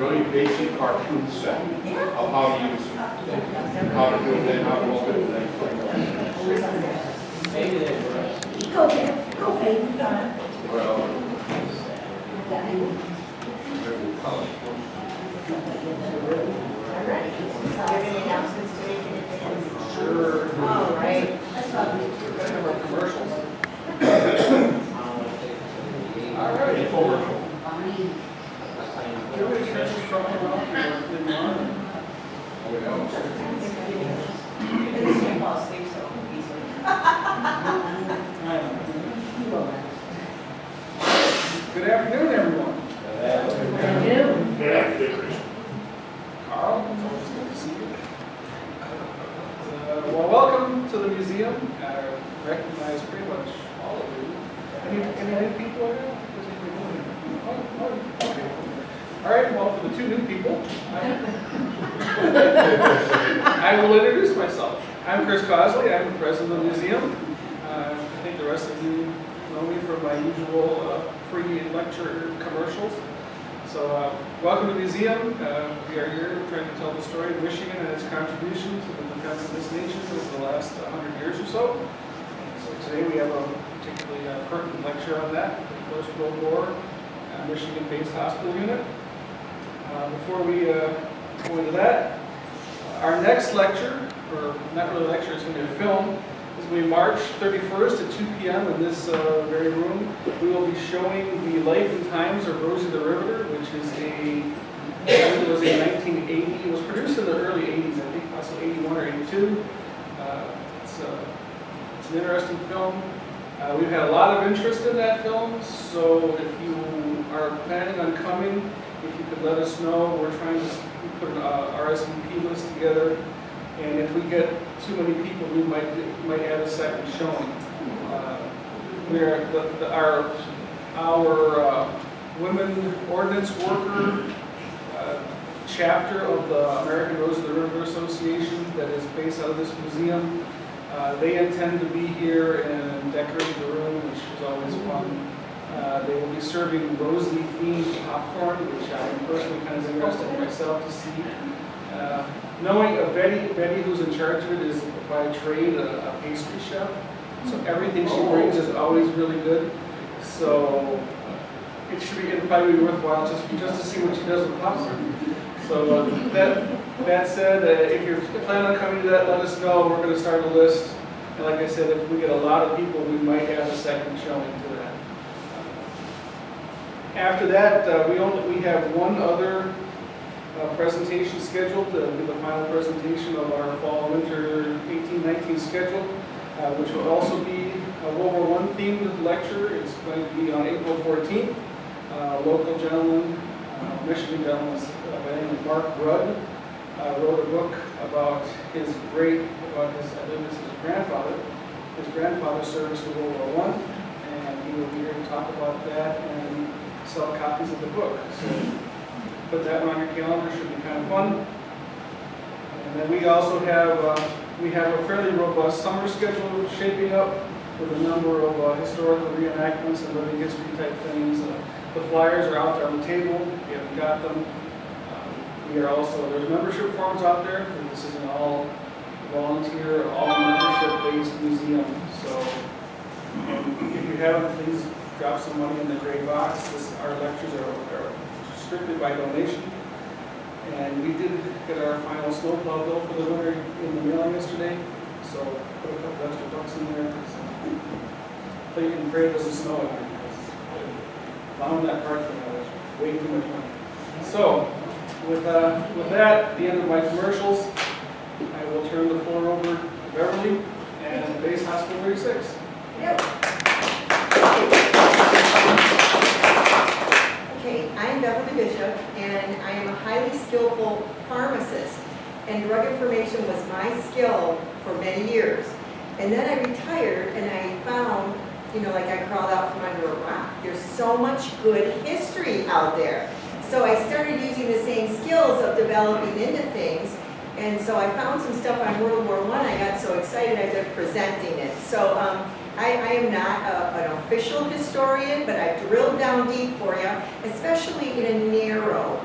really basic cartoon set of how to use it, how to do it, and how to open it. Go there, go baby. Well, All right. Do you have any announcements to make in advance? sure. All right. Commercials. All right. Infomercial. This can't fall asleep so easily. Good afternoon, everyone. Carl, it's always good to see you. Well, welcome to the museum. I recognize pretty much all of you. Any people here? Oh, okay. All right, well, for the two new people, I will introduce myself. I'm Chris Cosley. I'm the president of the museum. I think the rest of you know me from my usual pre-lecture commercials. So welcome to the museum. We are here trying to tell the story of Michigan and its contribution to the defense of this nation over the last 100 years or so. So today we have a particularly pertinent lecture on that, the First World War, Michigan-based hospital unit. Before we go into that, our next lecture, or not really a lecture, it's going to be a film, is going to be March 31st at 2 p.m. in this very room. We will be showing the life and times of Rosie the Riveter, which is it was in 1980. It was produced in the early 80s, I think, possibly 81 or 82. It's an interesting film. We've had a lot of interest in that film, so if you are planning on coming, if you could let us know. We're trying to put an RSVP list together, and if we get too many people, we might add a second showing. Our women ordnance worker chapter of the American Rose of the River Association that is based out of this museum. They intend to be here and decorate the room, which is always fun. They will be serving Rosie-themed popcorn, which I'm personally kind of interested in myself to see. Knowing Betty, who's in charge of it, is by trade a pastry chef, so everything she brings is always really good. So it should be it'll probably be worthwhile just to see what she does with popcorn. So that said, if you're planning on coming to that, let us know. We're going to start a list, and like I said, if we get a lot of people, we might have a second showing to that. After that, we have one other presentation scheduled, the final presentation of our fall-winter 18-19 schedule, which will also be a World War I themed lecture. It's going to be on April 14th. A local gentleman, Michigan gentleman by the name of Mark Rudd, wrote a book about I believe this is his grandfather. His grandfather's service to World War I, and he will be here to talk about that and sell copies of the book. So put that on your calendar, should be kind of fun. And then we also have a fairly robust summer schedule shaping up with a number of historical reenactments and living history type things. The flyers are out there on the table if you haven't got them. There's membership forms out there. This is an all volunteer, all membership based museum. So if you haven't, please drop some money in the gray box. Our lectures are strictly by donation. And we did get our final snowplow bill for the winter in the mailing yesterday. So put a couple extra bucks in there. So you can pray it doesn't snow again. Found that parking lot was way too much money. So with that, the end of my commercials, I will turn the floor over to Beverly and Base Hospital 36. Yep. Okay, I'm Beverly Bishop, and I am a highly skillful pharmacist, and drug information was my skill for many years. And then I retired, and I found, like I crawled out from under a rock. There's so much good history out there. So I started using the same skills of developing into things, and so I found some stuff on World War I. I got so excited I started presenting it. So I am not an official historian, but I've drilled down deep for you, especially in a narrow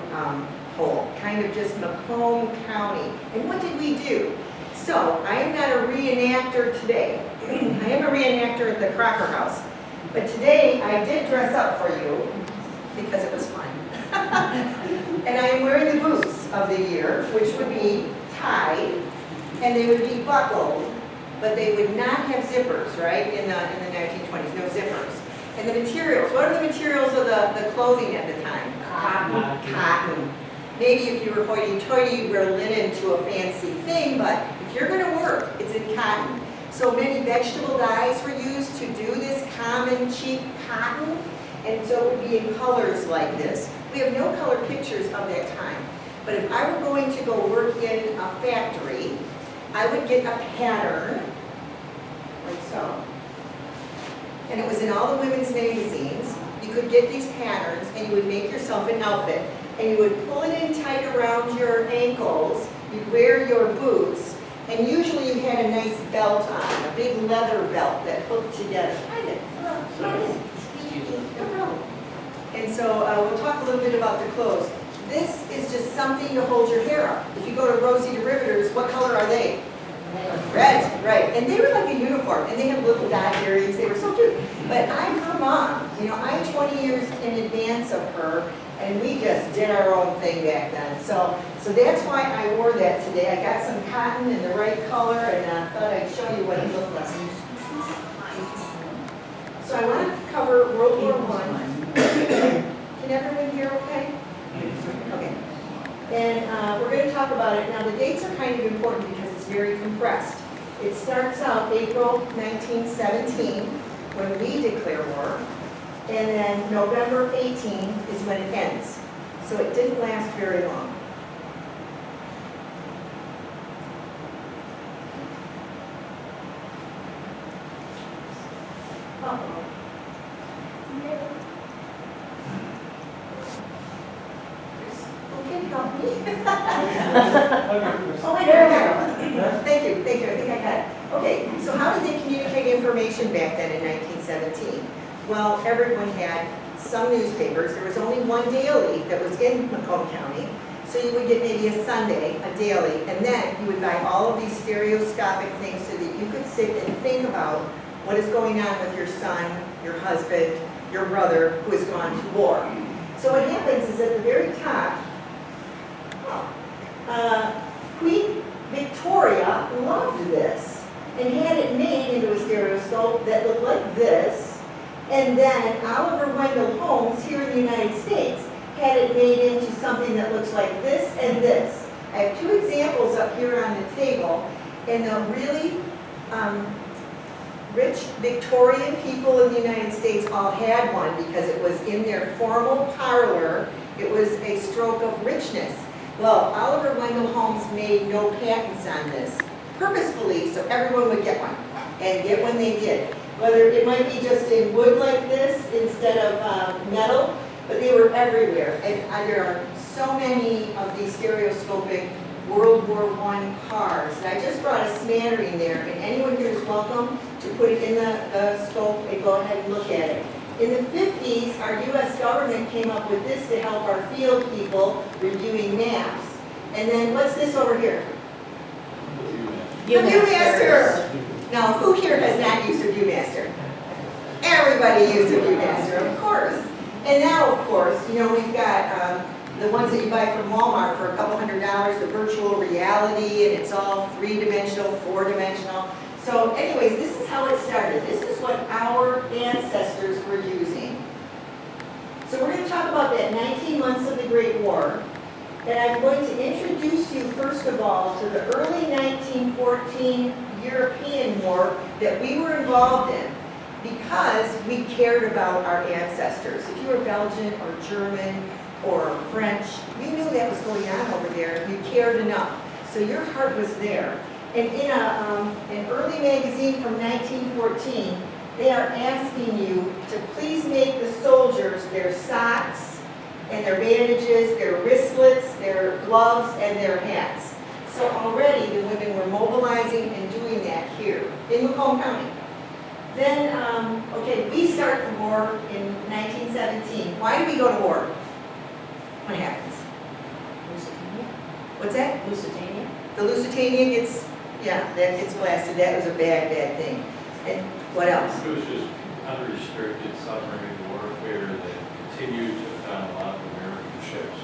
kind of just Macomb County. And what did we do? So, I am not a reenactor today. I am a reenactor at the Crocker House. But today, I did dress up for you because it was fun. And I am wearing the boots of the year, which would be tied, and they would be buckled, but they would not have zippers, right, in the 1920s, no zippers. And the materials, what are the materials of the clothing at the time? Cotton. Maybe if you were hoity-toity, you'd wear linen to a fancy thing, but if you're going to work, it's in cotton. So many vegetable dyes were used to do this common, cheap cotton, and so it would be in colors like this. We have no color pictures of that time. But if I were going to go work in a factory, I would get a pattern, like so. And it was in all the women's magazines. You could get these patterns and you would make yourself an outfit. And you would pull it in tight around your ankles, you'd wear your boots, and usually you had a nice belt on, a big leather belt that hooked together. And so we'll talk a little bit about the clothes. This is just something to hold your hair up. If you go to Rosie DeRiveters, what color are they? Red, right. And they were like a uniform, and they had little dot earrings. They were so cute. But I'm her mom. You know, I'm 20 years in advance of her, and we just did our own thing back then. So that's why I wore that today. I got some cotton in the right color, and thought I'd show you what it looked like. So I want to cover World War I. Can everyone hear okay? Okay. And we're going to talk about it. Now, the dates are kind of important because it's very compressed. It starts out April 1917, when we declare war, and then November 18 is when it ends. So it didn't last very long. Uh-oh. Who can help me? Oh, I know. Thank you. I think I got it. Okay, so how did they communicate information back then in 1917? Well, everyone had some newspapers. There was only one daily that was in Macomb County. So you would get maybe a Sunday, a daily, and then you would buy all of these stereoscopic things so that you could sit and think about what is going on with your son, your husband, your brother who has gone to war. So what happens is at the very top, Queen Victoria loved this and had it made into a stereoscope that looked like this. And then Oliver Wendell Holmes here in the United States had it made into something that looks like this and this. I have two examples up here on the table, and the really rich Victorian people in the United States all had one because it was in their formal parlor. It was a stroke of richness. Well, Oliver Wendell Holmes made no patents on this, purposefully, so everyone would get one, and get one they did. Whether it might be just in wood like this instead of metal, but they were everywhere. And there are so many of these stereoscopic World War I cars. And I just brought a smattering there, and anyone here is welcome to put it in the scope and go ahead and look at it. In the 50s, our U.S. government came up with this to help our field people reviewing maps. And then what's this over here? The Viewmaster. Now, who here has not used a Viewmaster? Everybody used a Viewmaster, of course. And now, of course, you know, we've got the ones that you buy from Walmart for a couple $100, the virtual reality, and it's all 3-dimensional, 4-dimensional. So anyways, this is how it started. This is what our ancestors were using. So we're going to talk about that 19 months of the Great War. And I'm going to introduce you, first of all, to the early 1914 European War that we were involved in because we cared about our ancestors. If you were Belgian or German or French, you knew that was going on over there. You cared enough. So your heart was there. And in an early magazine from 1914, they are asking you to please make the soldiers their socks and their bandages, their wristlets, their gloves, and their hats. So already the women were mobilizing and doing that here in Macomb County. Then, okay, we start the war in 1917. Why do we go to war? What happens? What's that? Lusitania? The Lusitania gets, yeah, that gets blasted. That was a bad, bad thing. And what else? It was just unrestricted submarine warfare that continued to found a lot of American ships.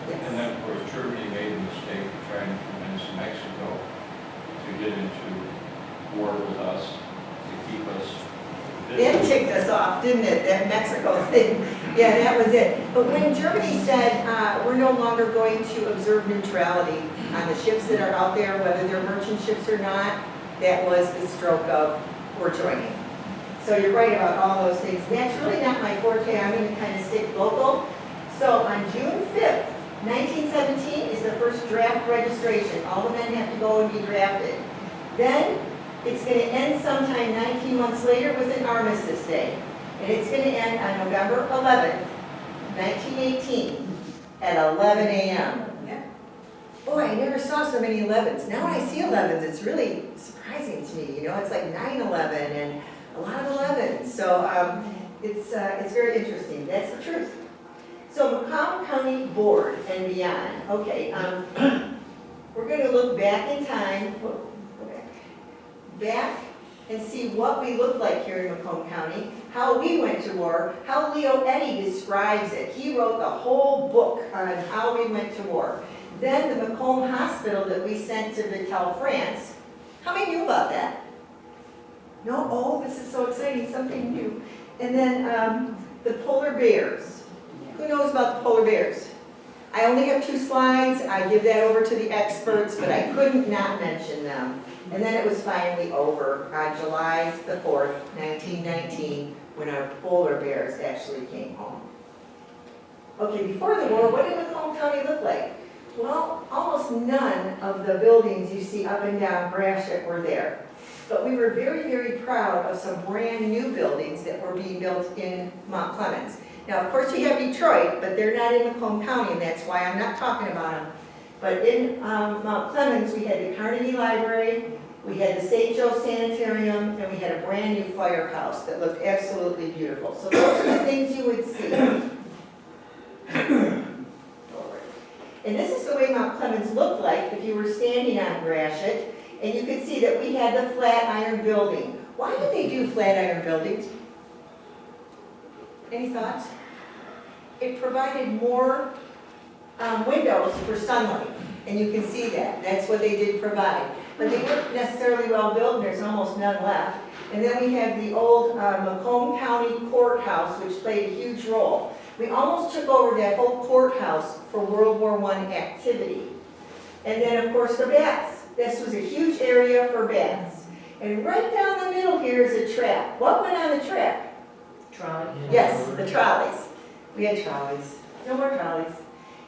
And Yes. then, of course, Germany made the mistake of trying to convince Mexico to get into war with us, to keep us That busy. ticked us off, didn't it? That Mexico thing. Yeah, that was it. But when Germany said, we're no longer going to observe neutrality on the ships that are out there, whether they're merchant ships or not, that was the stroke of, we're joining. So you're right about all those things. That's really not my forte. I'm going to kind of stick local. So on June 5th, 1917 is the first draft registration. All the men have to go and be drafted. Then it's going to end sometime 19 months later with an Armistice Day. And it's going to end on November 11th, 1918 at 11 a.m. Boy, I never saw so many 11s. Now when I see 11s, it's really surprising to me. You know, it's like 9/11 and a lot of 11s. So it's very interesting. That's the truth. So Macomb County Board and beyond. Okay, we're going to look back in time. Whoa, go back and see what we look like here in Macomb County, how we went to war, how Leo Eddy describes it. He wrote the whole book on how we went to war. Then the Macomb Hospital that we sent to Vitel, France. How many knew about that? No? Oh, this is so exciting, something new. And then the polar bears. Who knows about the polar bears? I only have 2 slides. I give that over to the experts, but I couldn't not mention them. And then it was finally over on July the 4th, 1919, when our polar bears actually came home. Okay, before the war, what did Macomb County look like? Well, almost none of the buildings you see up and down Gratiot were there. But we were very, very proud of some brand new buildings that were being built in Mount Clemens. Now, of course, you have Detroit, but they're not in Macomb County, and that's why I'm not talking about them. But in Mount Clemens, we had the Carnegie Library, we had the St. Joe Sanitarium, and we had a brand new firehouse that looked absolutely beautiful. So those are the things you would see. And this is the way Mount Clemens looked like if you were standing on Gratiot, and you could see that we had the flat iron building. Why did they do flat iron buildings? Any thoughts? It provided more windows for sunlight, and you can see that. That's what they did provide. But they weren't necessarily well built, and there's almost none left. And then we have the old Macomb County Courthouse, which played a huge role. We almost took over that whole courthouse for World War I activity. And then, of course, the baths. This was a huge area for baths. And right down the middle here is a track. What went on the track? Trolley? Yes, the trolleys. We had trolleys. No more trolleys.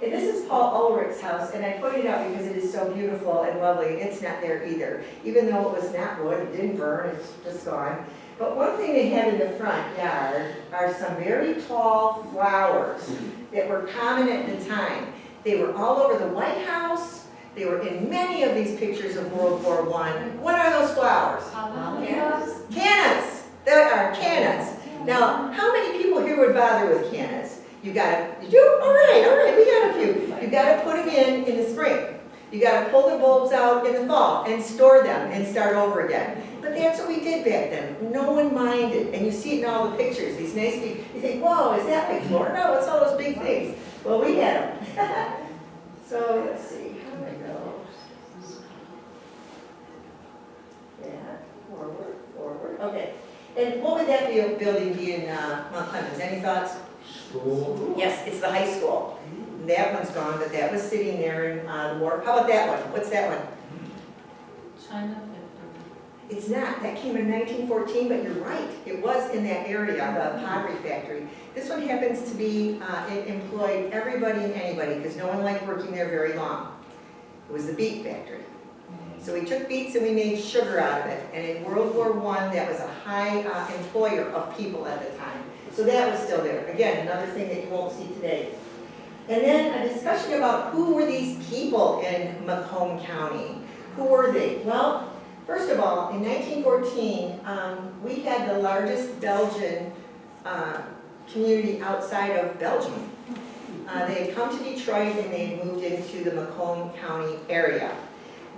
And this is Paul Ulrich's house, and I put it out because it is so beautiful and lovely. It's not there either. Even though it was not wood, it didn't burn, it's just gone. But one thing they had in the front yard are some very tall flowers that were common at the time. They were all over the White House. They were in many of these pictures of World War I. What are those flowers? Cannas. Cannas. There are cannas. Now, how many people here would bother with cannas? You do? All right, we got a few. You gotta put them in the spring. You gotta pull the bulbs out in the fall and store them and start over again. But that's what we did back then. No one minded. And you see it in all the pictures, these nice big, you think, whoa, is that big floor? No, it's all those big things. Well, we had them. So, let's see, how do I go? Yeah, forward, okay. And what would that building be in Mount Clemens? Any thoughts? School. Yes, it's the high school. That one's gone, but that was sitting there in the war. How about that one? What's that one? China It's not. That came in 1914, but you're right. It was in that area, the pottery factory. This one happens to be, it employed everybody and anybody because no one liked working there very long. It was the beet factory. So we took beets and we made sugar out of it. And in World War I, that was a high employer of people at the time. So that was still there. Again, another thing that you won't see today. And then a discussion about who were these people in Macomb County. Who were they? Well, first of all, in 1914, we had the largest Belgian community outside of Belgium. They had come to Detroit and they had moved into the Macomb County area.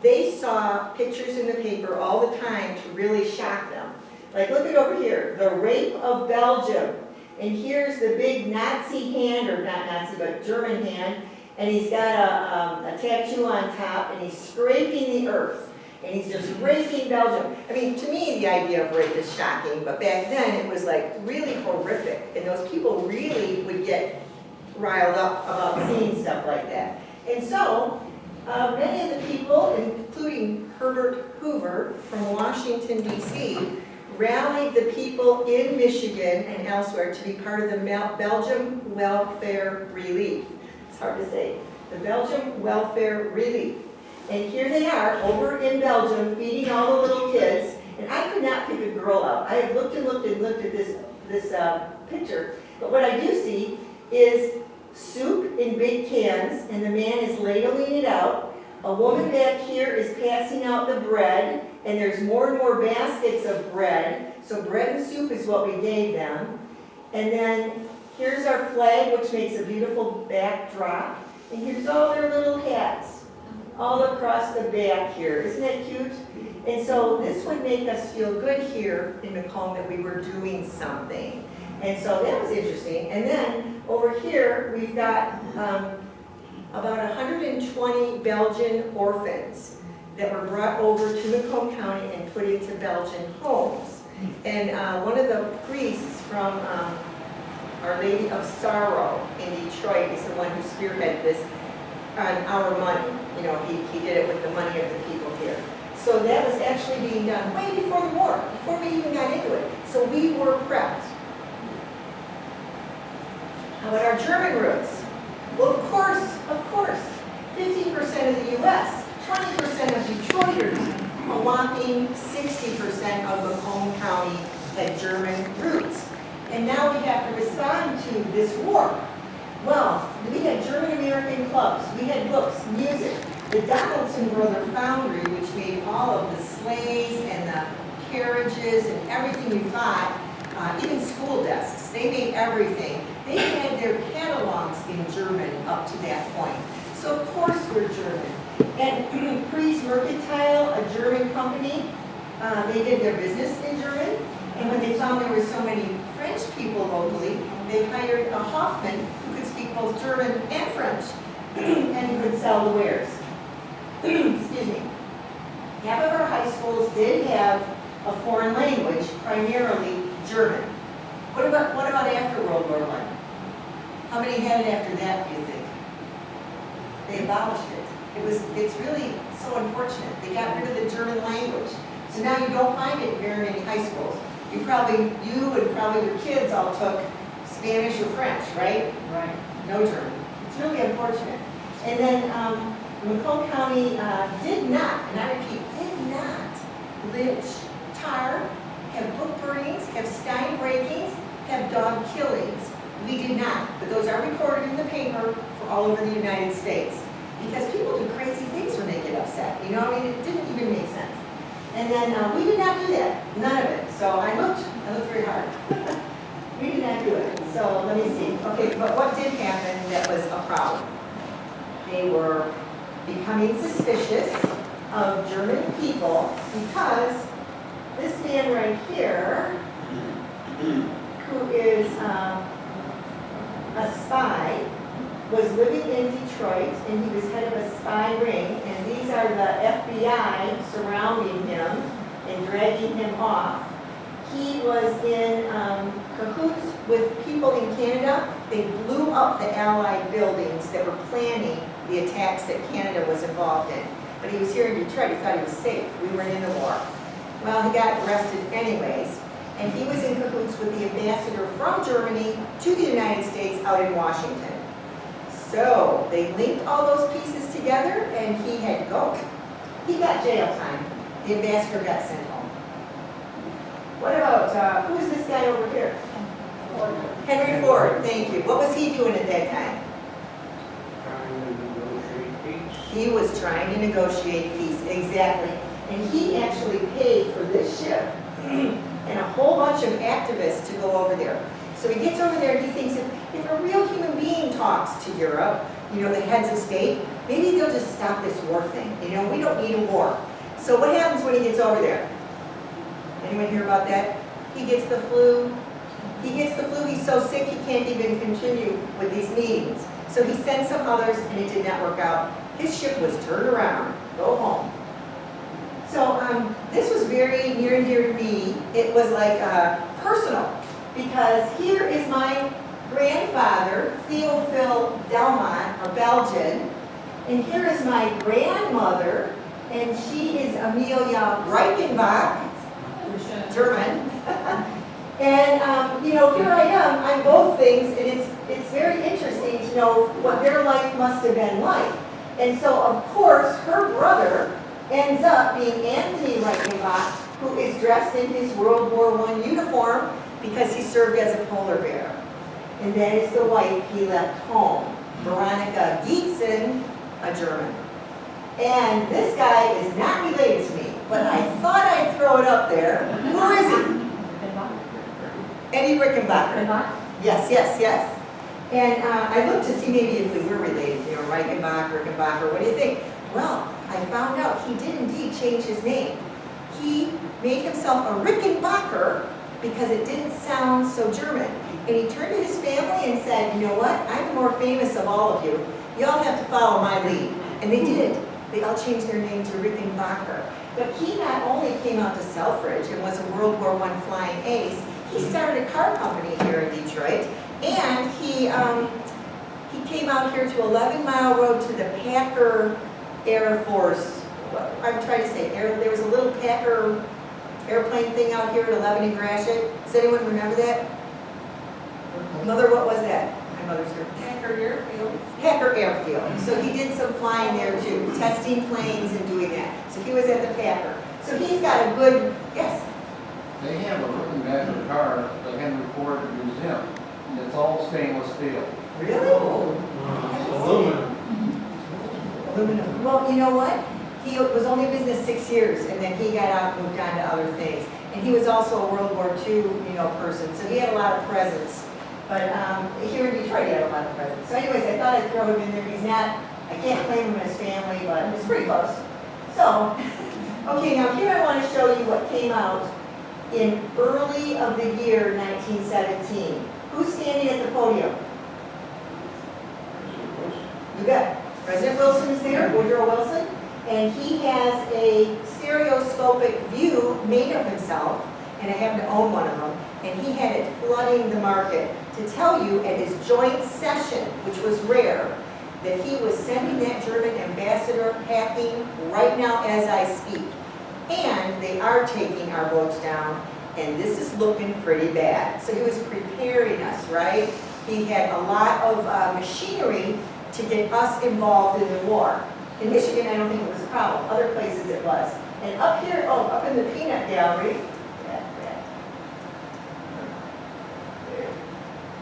They saw pictures in the paper all the time to really shock them. Like, look at over here, the rape of Belgium. And here's the big Nazi hand, or not Nazi, but German hand. And he's got a tattoo on top, and he's scraping the earth. And he's just raping Belgium. I mean, to me, the idea of rape is shocking, but back then it was like really horrific. And those people really would get riled up about seeing stuff like that. And so, many of the people, including Herbert Hoover from Washington, D.C., rallied the people in Michigan and elsewhere to be part of the Belgium Welfare Relief. It's hard to say. The Belgium Welfare Relief. And here they are, over in Belgium, feeding all the little kids. And I could not pick a girl out. I have looked and looked and looked at this picture. But what I do see is soup in big cans, and the man is ladling it out. A woman back here is passing out the bread, and there's more and more baskets of bread. So bread and soup is what we gave them. And then here's our flag, which makes a beautiful backdrop. And here's all their little hats all across the back here. Isn't that cute? And so this would make us feel good here in Macomb that we were doing something. And so that was interesting. And then over here, we've got about 120 Belgian orphans that were brought over to Macomb County and put into Belgian homes. And one of the priests from Our Lady of Sorrow in Detroit is the one who spearheaded this on our money. You know, he did it with the money of the people here. So that was actually being done way before the war, before we even got into it. So we were prepped. How about our German roots? Well, of course, 15% of the U.S., 20% of Detroiters, a whopping 60% of Macomb County had German roots. And now we have to respond to this war. Well, we had German-American clubs, we had books, music, the Donaldson Brother Foundry, which made all of the sleighs and the carriages and everything we bought, even school desks, they made everything. They had their catalogs in German up to that point. So of course we're German. And Pries Mercantile, a German company, they did their business in German. And when they found there were so many French people locally, they hired a Hoffman who could speak both German and French and who could sell the wares. Excuse me. Half of our high schools did have a foreign language, primarily German. What about after World War I? How many had it after that, do you think? They abolished it. It's really so unfortunate. They got rid of the German language. So now you don't find it in very many high schools. You and probably your kids all took Spanish or French, right? Right. No German. It's really unfortunate. And then Macomb County did not, and I repeat, did not lynch, tar, have book burnings, have stein breakings, have dog killings. We did not, but those are recorded in the paper for all over the United States. Because people do crazy things when they get upset, you know, I mean, it didn't even make sense. And then we did not do that, none of it. So I looked very hard. We did not do it, so let me see. Okay, but what did happen that was a problem? They were becoming suspicious of German people because this man right here, who is a spy, was living in Detroit, and he was head of a spy ring, and these are the FBI surrounding him and dragging him off. He was in cahoots with people in Canada. They blew up the Allied buildings that were planning the attacks that Canada was involved in. But he was here in Detroit, he thought he was safe. We weren't in the war. Well, he got arrested anyways, and he was in cahoots with the ambassador from Germany to the United States out in Washington. So they linked all those pieces together, and he had to go. He got jail time. The ambassador got sent home. What about, who is this guy over here? Henry Ford, thank you. What was he doing at that time? Trying to negotiate peace. He was trying to negotiate peace, exactly. And he actually paid for this ship and a whole bunch of activists to go over there. So he gets over there and he thinks if a real human being talks to Europe, you know, the heads of state, maybe they'll just stop this war thing. You know, we don't need a war. So what happens when he gets over there? Anyone hear about that? He gets the flu. He gets the flu, he's so sick he can't even continue with these meetings. So he sent some others and it did not work out. His ship was turned around, go home. So this was very near and dear to me. It was like personal, because here is my grandfather, Theophile Delmont, a Belgian, and here is my grandmother, and she is Amelia Reichenbach, German. And, you know, here I am, I'm both things, and it's very interesting to know what their life must have been like. And so, of course, her brother ends up being Anthony Reichenbach, who is dressed in his World War I uniform because he served as a polar bear. And that is the wife he left home, Veronica Gietzen, a German. And this guy is not related to me, but I thought I'd throw it up there. Who is he? Eddie Rickenbacker. Yes, yes, yes. And I looked to see maybe if we were related, you know, Rickenbacker, what do you think? Well, I found out he did indeed change his name. He made himself a Rickenbacker because it didn't sound so German. And he turned to his family and said, you know what, I'm the more famous of all of you. You all have to follow my lead. And they did. They all changed their name to Rickenbacker. But he not only came out to Selfridge and was a World War I flying ace, he started a car company here in Detroit, and he came out here to 11 Mile Road to the Packer Air Force. I'm trying to say, there was a little Packer airplane thing out here at 11 in Gratiot. Does anyone remember that? Mother, what was that? My mother's here. Packer Airfield. Packer Airfield. So he did some flying there too, testing planes and doing that. So he was at the Packer. So he's got a good, yes? They have a Rickenbacker car, the Henry Ford Museum. It's all stainless steel. Really? Aluminum. Aluminum. Well, you know what? He was only in business 6 years, and then he got out and moved on to other things. And he was also a World War II, you know, person, so he had a lot of presence. But here in Detroit, he had a lot of presence. So anyways, I thought I'd throw him in there. He's not, I can't claim him as family, but it's pretty close. So, okay, now here I want to show you what came out in early of the year 1917. Who's standing at the podium? You bet. President Wilson is there, Woodrow Wilson, and he has a stereoscopic view made of himself, and I happen to own one of them, and he had it flooding the market to tell you at his joint session, which was rare, that he was sending that German ambassador packing right now as I speak. And they are taking our boats down, and this is looking pretty bad. So he was preparing us, right? He had a lot of machinery to get us involved in the war. In Michigan, I don't think it was a problem. Other places it was. And up here, oh, up in the peanut gallery,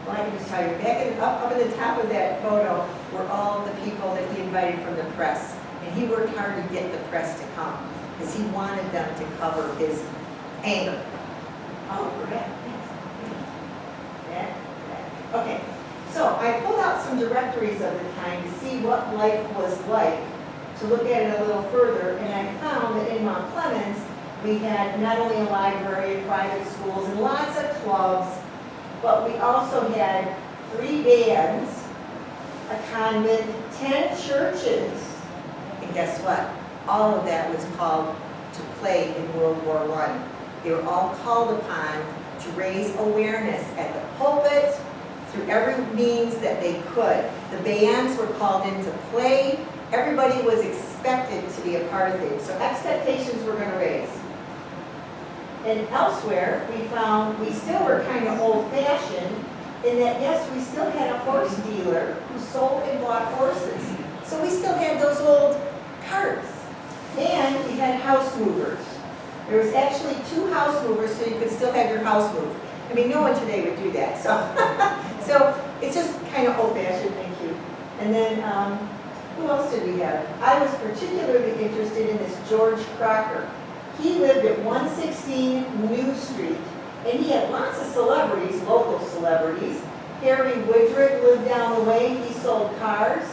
well, I can just tell you, up in the top of that photo were all of the people that he invited from the press. And he worked hard to get the press to come, because he wanted them to cover his anger. Oh, correct. Yes. Okay, so I pulled out some directories of the time to see what life was like, to look at it a little further, and I found that in Mount Clemens, we had not only a library, private schools, and lots of clubs, but we also had 3 bands, a convent, 10 churches, and guess what? All of that was called to play in World War I. They were all called upon to raise awareness at the pulpit, through every means that they could. The bands were called in to play. Everybody was expected to be a part of things. So expectations were going to raise. And elsewhere, we found we still were kind of old-fashioned in that, yes, we still had a horse dealer who sold and bought horses. So we still had those old carts. And we had house movers. There was actually 2 house movers, so you could still have your house moved. I mean, no one today would do that. So it's just kind of old-fashioned, thank you. And then, who else did we have? I was particularly interested in this George Crocker. He lived at 116 New Street And he had lots of celebrities, local celebrities. Harry Woodrick lived down the way, he sold cars.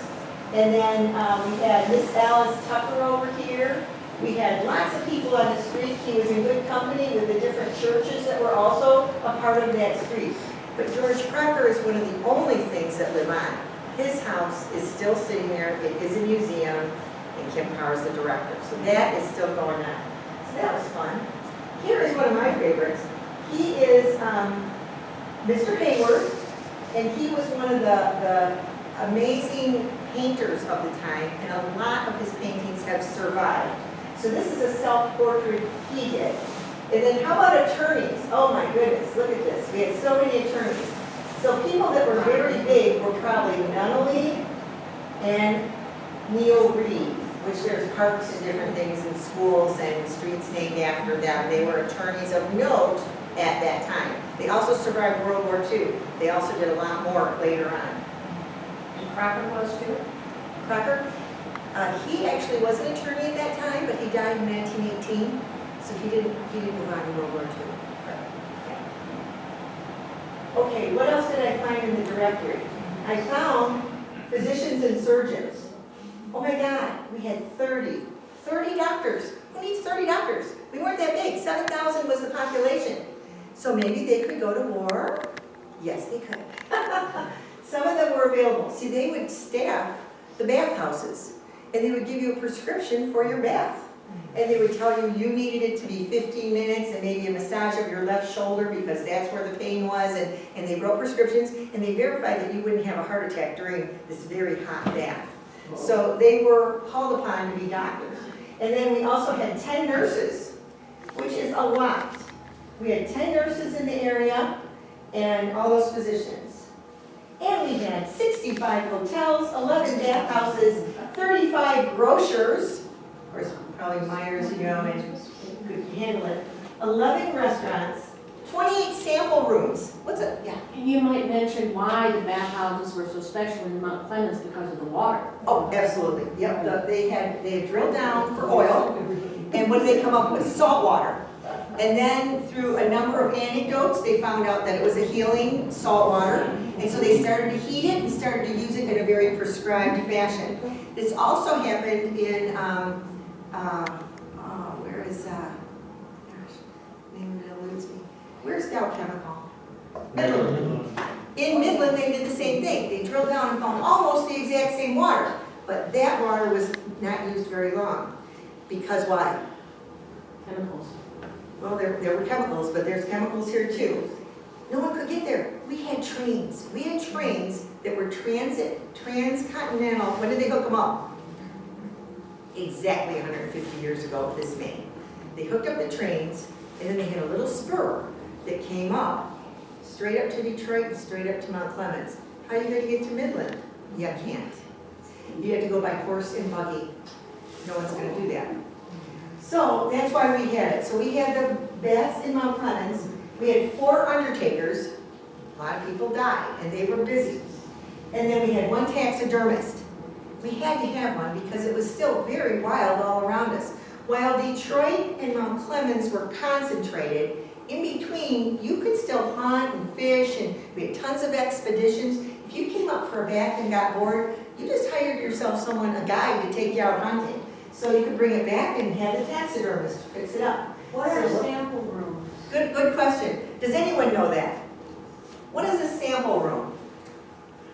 And then we had Miss Ellis Tucker over here. We had lots of people on the street. He was in good company with the different churches that were also a part of that street. But George Crocker is one of the only things that live on. His house is still sitting there. It is a museum, and Kim Carr is the director. So that is still going on. So that was fun. Here is one of my favorites. He is Mr. Hayward, and he was one of the amazing painters of the time, and a lot of his paintings have survived. So this is a self-portrait he did. And then how about attorneys? Oh my goodness, look at this. We had so many attorneys. So people that were very big were probably Nunnally and Neil Reed, which there's parks and different things in schools and streets named after them. They were attorneys of note at that time. They also survived World War II. They also did a lot more later on. And Crocker was too? Crocker, he actually was an attorney at that time, but he died in 1918, so he didn't move on to World War II. Okay, what else did I find in the directory? I found physicians and surgeons. Oh my God, we had 30 doctors. Who needs 30 doctors? We weren't that big. 7,000 was the population. So maybe they could go to war? Yes, they could. Some of them were available. See, they would staff the bathhouses, and they would give you a prescription for your bath. And they would tell you you needed it to be 15 minutes and maybe a massage of your left shoulder because that's where the pain was. And they wrote prescriptions, and they verified that you wouldn't have a heart attack during this very hot bath. So they were called upon to be doctors. And then we also had 10 nurses, which is a lot. We had 10 nurses in the area and all those physicians. And we had 65 hotels, 11 bathhouses, 35 grocers, of course, probably Myers, you know, and could handle it, 11 restaurants, 28 sample rooms. What's it? Yeah. And you might mention why the bathhouses were so special in Mount Clemens because of the water. Oh, absolutely. Yep. They had drilled down for oil, and what did they come up with? Salt water. And then through a number of anecdotes, they found out that it was a healing salt water, and so they started to heat it and started to use it in a very prescribed fashion. This also happened in where is gosh, name of it eludes me. Where's Dow Chemical? Midland. In Midland, they did the same thing. They drilled down and found almost the exact same water, but that water was not used very long. Because why? Chemicals. Well, there were chemicals, but there's chemicals here too. No one could get there. We had trains. We had trains that were transcontinental. When did they hook them up? Exactly 150 years ago this May. They hooked up the trains, and then they had a little spur that came up straight up to Detroit and straight up to Mount Clemens. How are you going to get to Midland? You can't. You have to go by horse and buggy. No one's going to do that. So that's why we had it. So we had the baths in Mount Clemens. We had 4 undertakers. A lot of people died, and they were busy. And then we had 1 taxidermist. We had to have one because it was still very wild all around us. While Detroit and Mount Clemens were concentrated, in between, you could still hunt and fish, and we had tons of expeditions. If you came up for a bath and got bored, you just hired yourself a guide to take you out hunting. So you could bring it back and have the taxidermist fix it up. What are sample rooms? Good question. Does anyone know that? What is a sample room?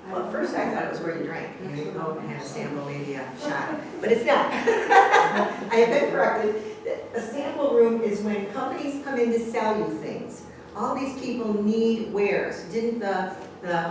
Well, at first I thought it was where you drank. You go and have a sample, maybe a shot, but it's not. I have been corrected. A sample room is when companies come in to sell you things. All these people need wares. Didn't the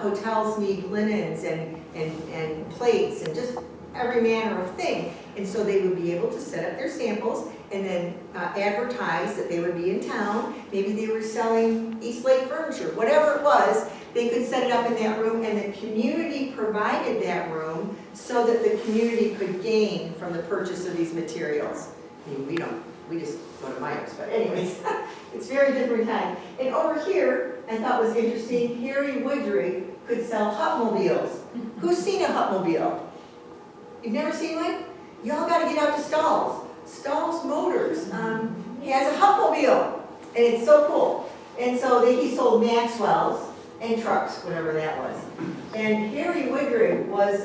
hotels need linens and plates and just every manner of thing? And so they would be able to set up their samples and then advertise that they would be in town. Maybe they were selling East Lake furniture, whatever it was. They could set it up in that room, and the community provided that room so that the community could gain from the purchase of these materials. I mean, we just go to Myers, but anyways, it's a very different time. And over here, I thought was interesting, Harry Woodrick could sell Hupmobiles. Who's seen a Hupmobile? You've never seen one? Y'all gotta get out to Stahl's. Stahl's Motors has a Hupmobile, and it's so cool. And so he sold Maxwell's and trucks, whatever that was. And Harry Woodring was,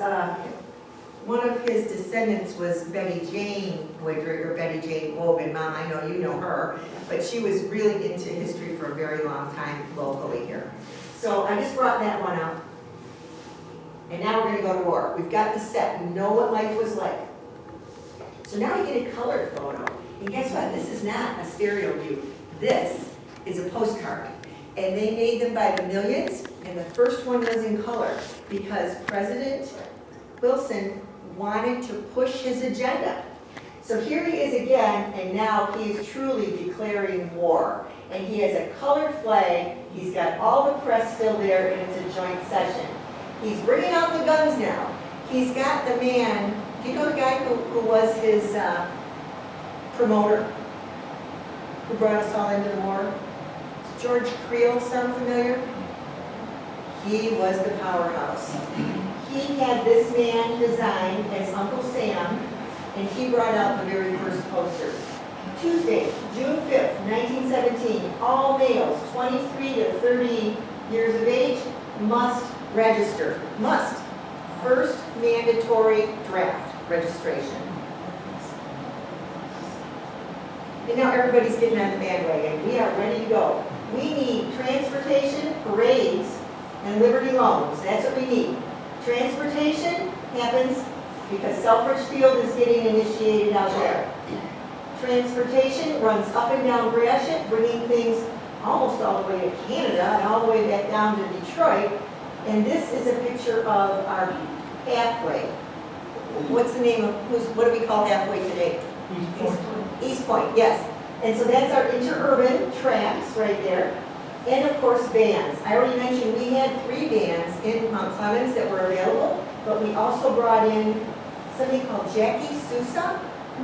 one of his descendants was Betty Jane Woodring, or Betty Jane Wogan. Mom, I know you know her, but she was really into history for a very long time locally here. So I just brought that one up. And now we're gonna go to war. We've got the set, we know what life was like. So now we get a colored photo. And guess what? This is not a stereo view. This is a postcard. And they made them by the millions, and the first one was in color because President Wilson wanted to push his agenda. So here he is again, and now he is truly declaring war. And he has a colored flag, he's got all the press still there, and it's a joint session. He's bringing out the guns now. He's got the man, do you know the guy who was his promoter? Who brought us all into the war? George Creel sound familiar? He was the powerhouse. He had this man designed as Uncle Sam, and he brought out the very first poster. Tuesday, June 5th, 1917, all males 23 to 30 years of age must register. Must. First mandatory draft registration. And now everybody's getting on the bandwagon. We are ready to go. We need transportation, parades, and Liberty loans. That's what we need. Transportation happens because Selfridge Field is getting initiated out there. Transportation runs up and down Gratiot, bringing things almost all the way to Canada and all the way back down to Detroit. And this is a picture of our pathway. What's the name of, what do we call halfway today? East Point, yes. And so that's our interurban tracks right there. And of course, bands. I already mentioned we had 3 bands in Mount Clemens that were available, but we also brought in something called Jackie Sousa,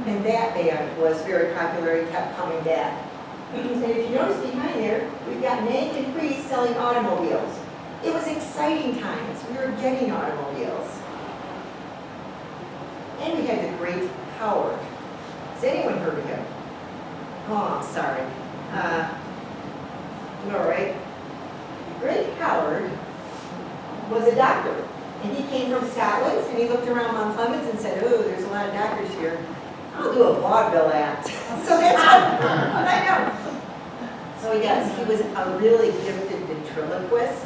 and that band was very popular and kept coming back. And if you notice behind there, we've got Nank and Priest selling automobiles. It was exciting times. We were getting automobiles. And we had the great Howard. Has anyone heard of him? Oh, I'm sorry. All right. Great Howard was a doctor. And he came from Scotland, and he looked around Mount Clemens and said, oh, there's a lot of doctors here. I'll do a vaudeville act. So that's what I know. So yes, he was a really gifted ventriloquist.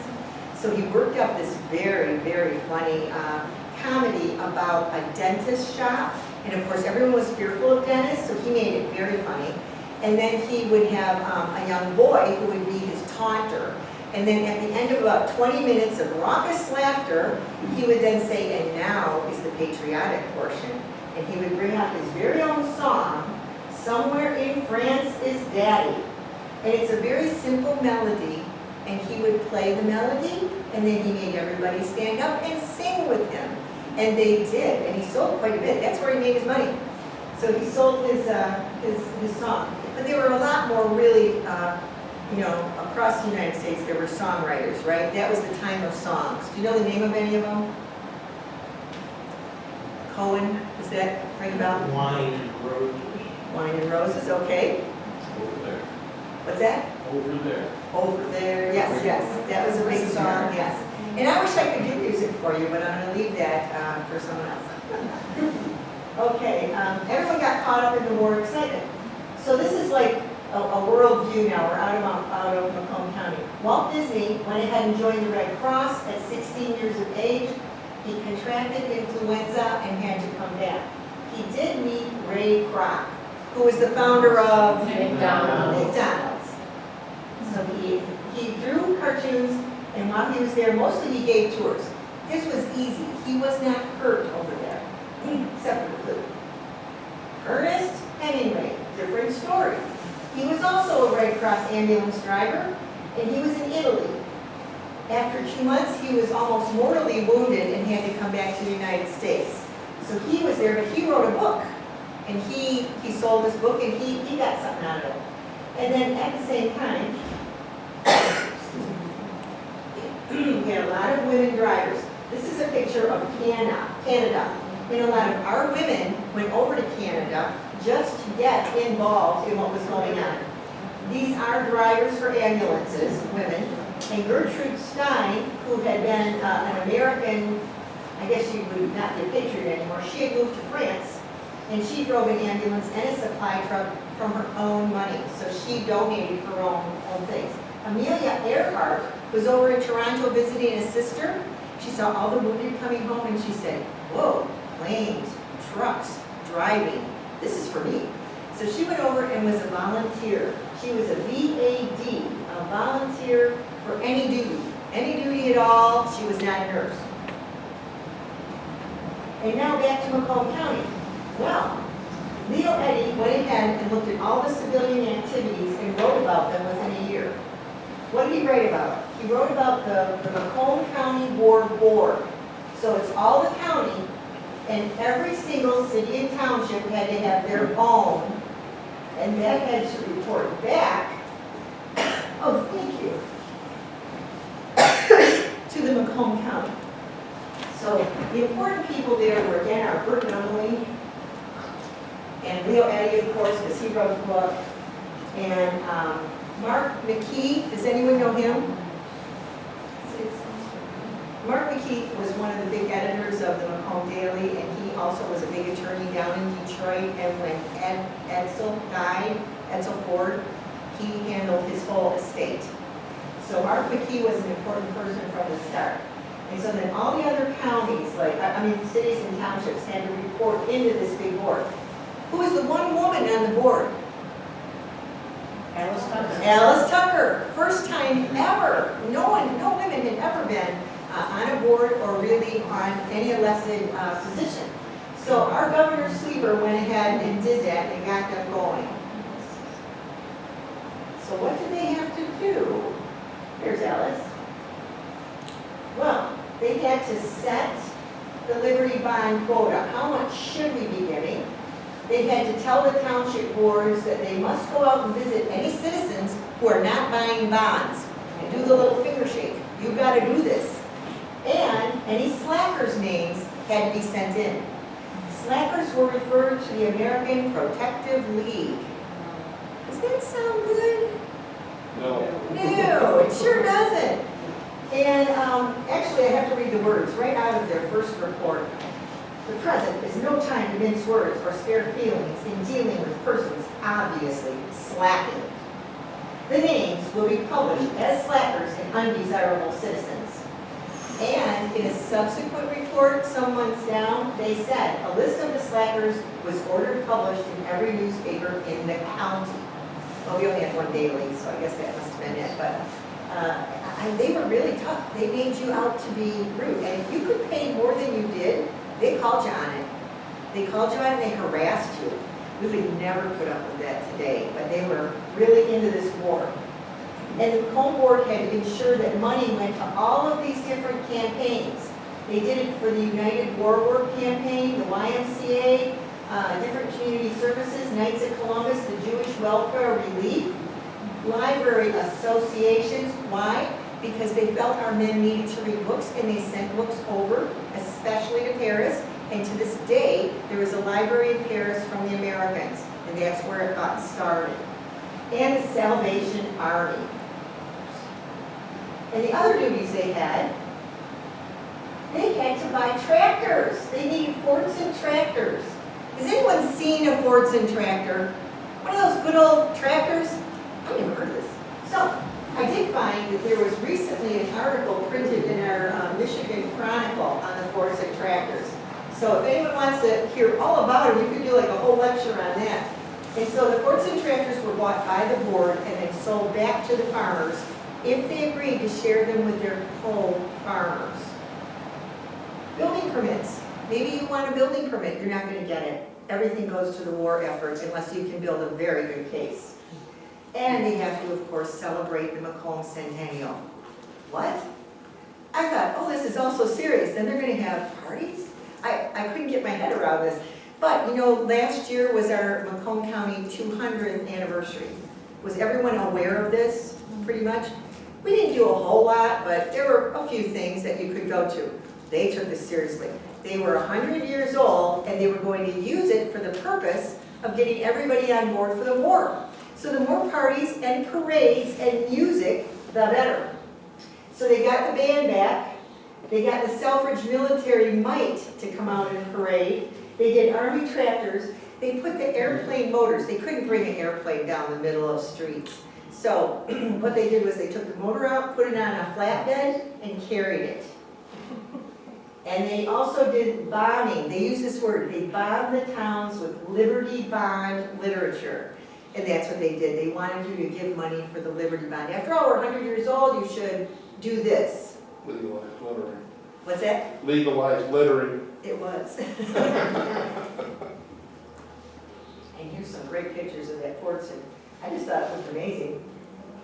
So he worked up this very, very funny comedy about a dentist shop. And of course, everyone was fearful of dentists, so he made it very funny. And then he would have a young boy who would be his taunter. And then at the end of about 20 minutes of raucous laughter, he would then say, and now is the patriotic portion. And he would bring out his very own song, Somewhere in France is Daddy. And it's a very simple melody, and he would play the melody, and then he made everybody stand up and sing with him. And they did, and he sold quite a bit. That's where he made his money. So he sold his song. But there were a lot more really, across the United States, there were songwriters, right? That was the time of songs. Do you know the name of any of them? Cohen, is that ring a bell? Wine and Roses. Wine and Roses, okay. Over there. What's that? Over there. Over there, yes, yes. That was a big song, yes. And I wish I could do music for you, but I'm going to leave that for someone else. Okay, everyone got caught up in the war excitement. So this is like a world view now. We're out of Macomb County. Walt Disney went ahead and joined the Red Cross at 16 years of age. He contracted influenza and had to come back. He did meet Ray Kroc, who was the founder of McDonald's. So he drew cartoons, and while he was there, mostly he gave tours. His was easy. He was not hurt over there, except for the flu. Ernest Hemingway, different story. He was also a Red Cross ambulance driver, and he was in Italy. After 2 months, he was almost mortally wounded and had to come back to the United States. So he was there, but he wrote a book, and he sold his book, and he got something out of it. And then at the same time, we had a lot of women drivers. This is a picture of Canada. And a lot of our women went over to Canada just to get involved in what was going on. These are drivers for ambulances, women. And Gertrude Stein, who had been an American, I guess she would not be a patriot anymore, she had moved to France, and she drove an ambulance and a supply truck from her own money. So she donated her own things. Amelia Earhart was over in Toronto visiting a sister. She saw all the wounded coming home, and she said, whoa, planes, trucks, driving, this is for me. So she went over and was a volunteer. She was a VAD, a volunteer for any duty at all. She was not a nurse. And now back to Macomb County. Well, Leo Eddy went ahead and looked at all the civilian activities and wrote about them within a year. What did he write about? He wrote about the Macomb County War Board. So it's all the county, and every single city and township had to have their own, and that had to report back, oh, thank you, to the Macomb County. So the important people there were, again, our Bert Nunley, and Leo Eddy, of course, because he wrote the book, and Mark McKee, does anyone know him? Mark McKee was one of the big editors of the Macomb Daily, and he also was a big attorney down in Detroit, and when Edsel died, Edsel Ford, he handled his whole estate. So Mark McKee was an important person from the start. And so then all the other counties, cities and townships had to report into this big board. Who was the one woman on the board? Ellis Tucker. Ellis Tucker. First time ever. No women had ever been on a board or really on any elected position. So our Governor Sleeper went ahead and did that and got them going. So what did they have to do? There's Ellis. Well, they had to set the Liberty Bond quota. How much should we be giving? They had to tell the township boards that they must go out and visit any citizens who are not buying bonds and do the little finger shake. You've got to do this. And any slackers' names had to be sent in. Slackers were referred to the American Protective League. Does that sound good? No. No, it sure doesn't. And actually, I have to read the words right out of their first report. The present is no time to mince words or spare feelings in dealing with persons obviously slacking. The names will be published as slackers and undesirable citizens. And in a subsequent report some months down, they said a list of the slackers was ordered published in every newspaper in the county. Well, we only had one daily, so I guess that must have been it. But they were really tough. They made you out to be rude. And if you could pay more than you did, they called you on it. They called you on it and they harassed you. We would never put up with that today, but they were really into this war. And the Macomb Board had to ensure that money went to all of these different campaigns. They did it for the United War Work Campaign, the YMCA, different community services, Knights of Columbus, the Jewish Welfare Relief, library associations. Why? Because they felt our men needed to read books, and they sent books over, especially to Paris. And to this day, there is a library in Paris from the Americans, and that's where it got started. And the Salvation Army. And the other duties they had to buy tractors. They needed Fordson tractors. Has anyone seen a Fordson tractor? One of those good old tractors? I never heard of this. So, I did find that there was recently an article printed in our Michigan Chronicle on the Fordson tractors. So if anyone wants to hear all about them, you could do like a whole lecture on that. And so the Fordson tractors were bought by the board and then sold back to the farmers if they agreed to share them with their co-farmers. Building permits. Maybe you want a building permit, you're not going to get it. Everything goes to the war effort unless you can build a very good case. And they have to, of course, celebrate the Macomb Centennial. What? I thought, oh, this is all so serious. Then they're going to have parties? I couldn't get my head around this. But, you know, last year was our Macomb County 200th anniversary. Was everyone aware of this, pretty much? We didn't do a whole lot, but there were a few things that you could go to. They took this seriously. They were 100 years old, and they were going to use it for the purpose of getting everybody on board for the war. So the more parties and parades and music, the better. So they got the band back. They got the Selfridge Military Might to come out and parade. They did Army tractors. They put the airplane motors. They couldn't bring an airplane down the middle of streets. So what they did was they took the motor out, put it on a flatbed, and carried it. And they also did bombing. They used this word. They bombed the towns with Liberty Bond literature. And that's what they did. They wanted you to give money for the Liberty Bond. After all, we're 100 years old, you should do this. Legalized littering. What's that? Legalized littering. It was. And here's some great pictures of that Fordson. I just thought it was amazing.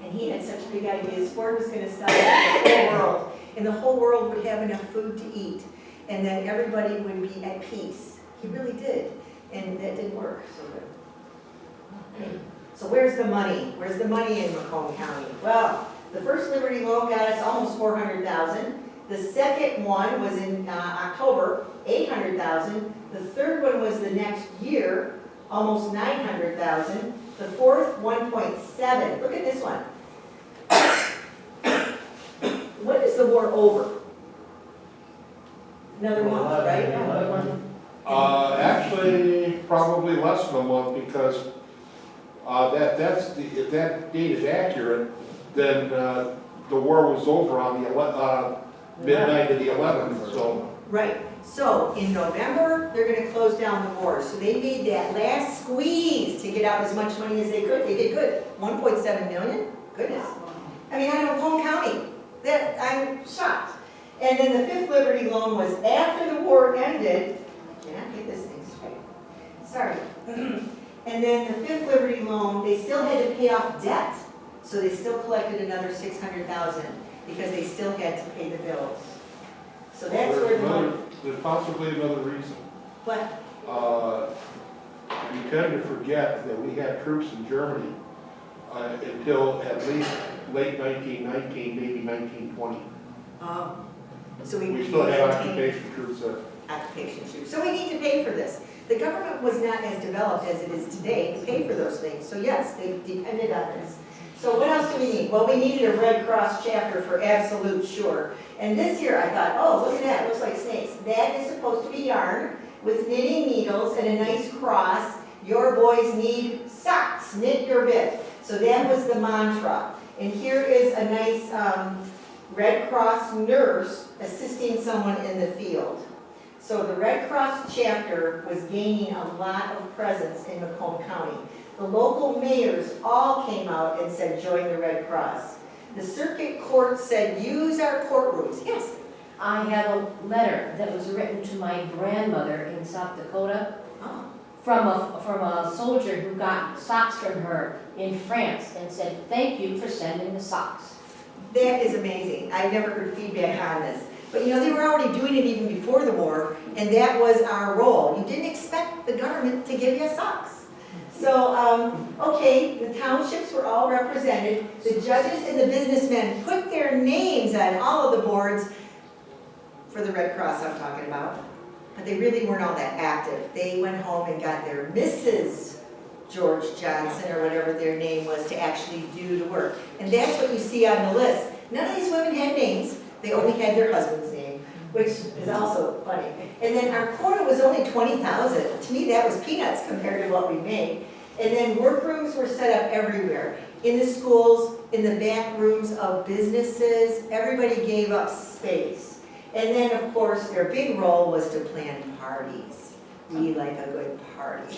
And he had such big ideas. Ford was going to sell it to the whole world. And the whole world would have enough food to eat. And then everybody would be at peace. He really did. And that didn't work so good. Okay. So where's the money? Where's the money in Macomb County? Well, the first Liberty loan got us almost $400,000. The second one was in October, $800,000. The third one was the next year, almost $900,000. The fourth, $1.7. Look at this one. When is the war over? Another month, right? Another month. Actually, probably less than a month, because if that date is accurate, then the war was over on the midnight of the 11th, so. Right, so in November, they're gonna close down the war. So they made that last squeeze to get out as much money as they could. They did good, 1.7 million, goodness. I mean, out of Macomb County, I'm shocked. And then the fifth Liberty loan was after the war ended. I cannot get this thing straight, sorry. And then the fifth Liberty loan, they still had to pay off debt. So they still collected another $600,000 because they still had to pay the bills. So that's where the money. There's possibly another reason. What? We tend to forget that we had troops in Germany until at least late 1919, maybe 1920. So we We still had maintain occupation troops there. occupation troops. So we need to pay for this. The government was not as developed as it is today to pay for those things. So yes, they depended on this. So what else do we need? Well, we needed a Red Cross chapter for absolute sure. And this year I thought, oh, look at that, it looks like snakes. That is supposed to be yarn with knitting needles and a nice cross. Your boys need socks, knit your bit. So that was the mantra. And here is a nice Red Cross nurse assisting someone in the field. So the Red Cross chapter was gaining a lot of presence in Macomb County. The local mayors all came out and said, join the Red Cross. The circuit court said, use our courtrooms. Yes? I have a letter that was written to my grandmother in South Dakota Oh. from a soldier who got socks from her in France and said, thank you for sending the socks. That is amazing. I've never heard feedback on this. But you know, they were already doing it even before the war, and that was our role. You didn't expect the government to give you socks. So, okay, the townships were all represented. The judges and the businessmen put their names on all of the boards for the Red Cross I'm talking about. But they really weren't all that active. They went home and got their Mrs. George Johnson or whatever their name was to actually do the work. And that's what you see on the list. None of these women had names. They only had their husband's name, which is also funny. And then our quota was only 20,000. To me, that was peanuts compared to what we made. And then workrooms were set up everywhere. In the schools, in the back rooms of businesses, everybody gave up space. And then, of course, their big role was to plan parties. We like a good party,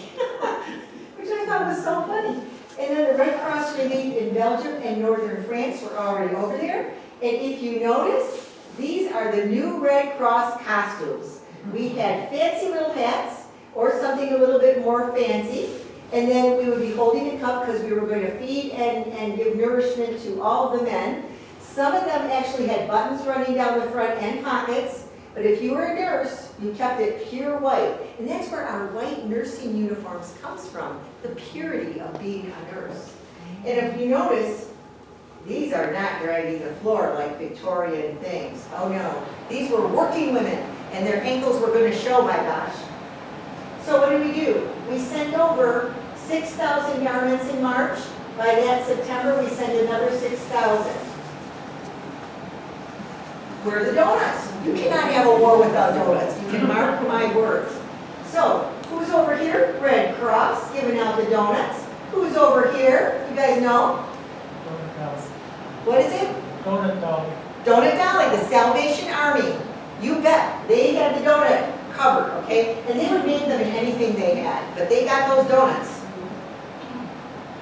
which I thought was so funny. And then the Red Cross relief in Belgium and northern France were already over there. And if you notice, these are the new Red Cross costumes. We had fancy little hats or something a little bit more fancy. And then we would be holding a cup because we were going to feed and give nourishment to all of the men. Some of them actually had buttons running down the front and pockets. But if you were a nurse, you kept it pure white. And that's where our white nursing uniforms comes from, the purity of being a nurse. And if you notice, these are not dragging the floor like Victorian things. Oh no, these were working women, and their ankles were going to show, my gosh. So what do? We sent over 6,000 garments in March, By that September, we sent another 6,000. Where are the donuts? You cannot have a war without donuts. You can mark my words. So, who's over here? Red Cross, giving out the donuts. Who's over here? You guys know? What is it? Donut Dolly. Donut Dolly, the Salvation Army. You bet. They had the donut covered, okay? And they would name them in anything they had, but they got those donuts.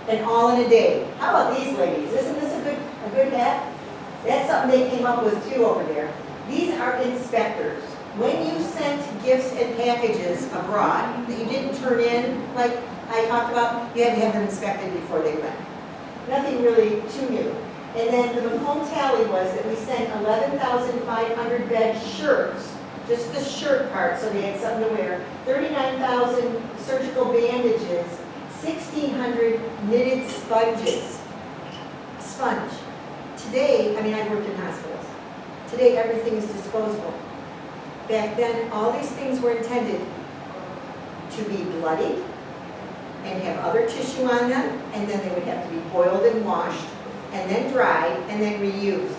And all in a day. How about these ladies? Isn't this a good hat? That's something they came up with too over there. These are inspectors. When you sent gifts and packages abroad that you didn't turn in, like I talked about, you had to have them inspected before they went. Nothing really too new. And then the Macomb tally was that we sent 11,500 bed shirts, just the shirt part, so they had something to wear, 39,000 surgical bandages, 1,600 knitted sponges. Sponge. Today, I mean, I've worked in hospitals. Today, everything is disposable. Back then, all these things were intended to be bloodied and have other tissue on them, and then they would have to be boiled and washed, and then dried, and then reused.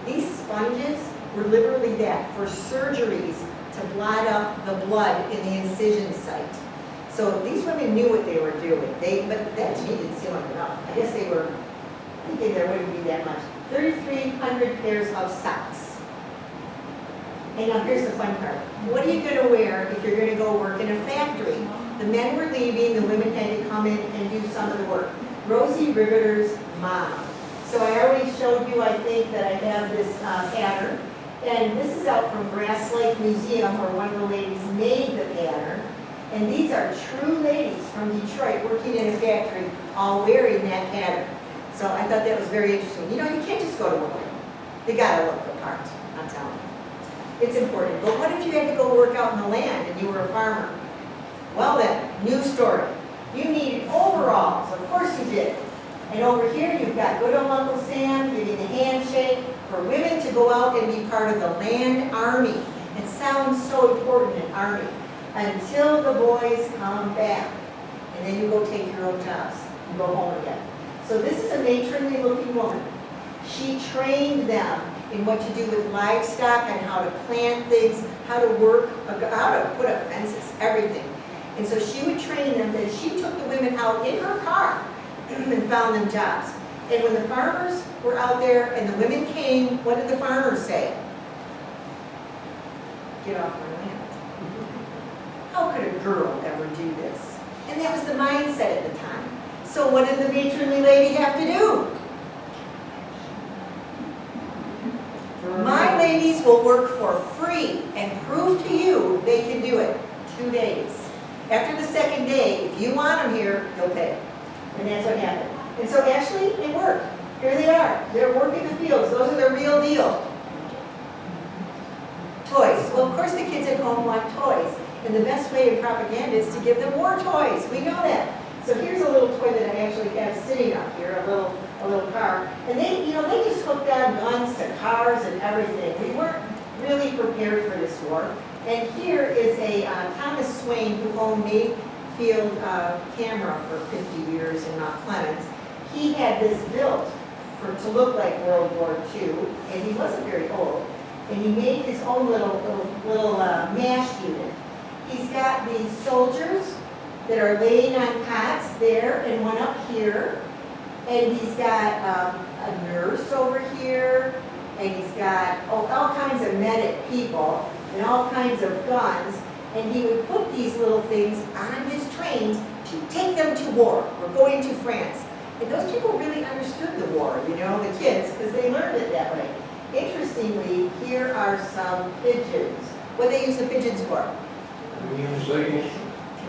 These sponges were literally that, for surgeries to blot up the blood in the incision site. So these women knew what they were doing. But that to me didn't seem like enough. I guess they were thinking there wouldn't be that much. 3,300 pairs of socks. And now here's the fun part. What are you going to wear if you're going to go work in a factory? The men were leaving, the women had to come in and do some of the work. Rosie Riveter's mom. So I already showed you, I think, that I have this pattern. And this is out from Grass Lake Museum, where one of the ladies made the pattern. And these are true ladies from Detroit working in a factory, all wearing that pattern. So I thought that was very interesting. You know, you can't just go to work. You gotta look the part, I'm telling you. It's important. But what if you had to go work out in the land and you were a farmer? Well then, new story. You needed overalls. Of course you did. And over here you've got good old Uncle Sam giving the handshake for women to go out and be part of the land army. It sounds so important, an army. Until the boys come back. And then you go take your own jobs and go home again. So this is a matronly looking woman. She trained them in what to do with livestock and how to plant things, how to work, how to put up fences, everything. And so she would train them, then she took the women out in her car and found them jobs. And when the farmers were out there and the women came, what did the farmers say? Get off my land. How could a girl ever do this? And that was the mindset at the time. So what did the matronly lady have to do? My ladies will work for free and prove to you they can do it. 2 days. After the second day, if you want them here, you'll pay. And that's what happened. And so actually, it worked. Here they are. They're working the fields. Those are the real deal. Toys. Well, of course the kids at home want toys. And the best way to propaganda is to give them more toys. We know that. So here's a little toy that I actually have sitting up here, a little car. And they, you know, they just hooked on guns to cars and everything. We weren't really prepared for this war. And here is a Thomas Swain, who owned Mayfield Camera for 50 years in Mount Clemens. He had this built to look like World War II, and he wasn't very old. And he made his own little MASH unit. He's got these soldiers that are laying on cots there and one up here. And he's got a nurse over here. And he's got all kinds of medic people and all kinds of guns. And he would put these little things on his trains to take them to war. We're going to France. And those people really understood the war, you know, the kids, because they learned it that way. Interestingly, here are some pigeons. What do they use the pigeons for?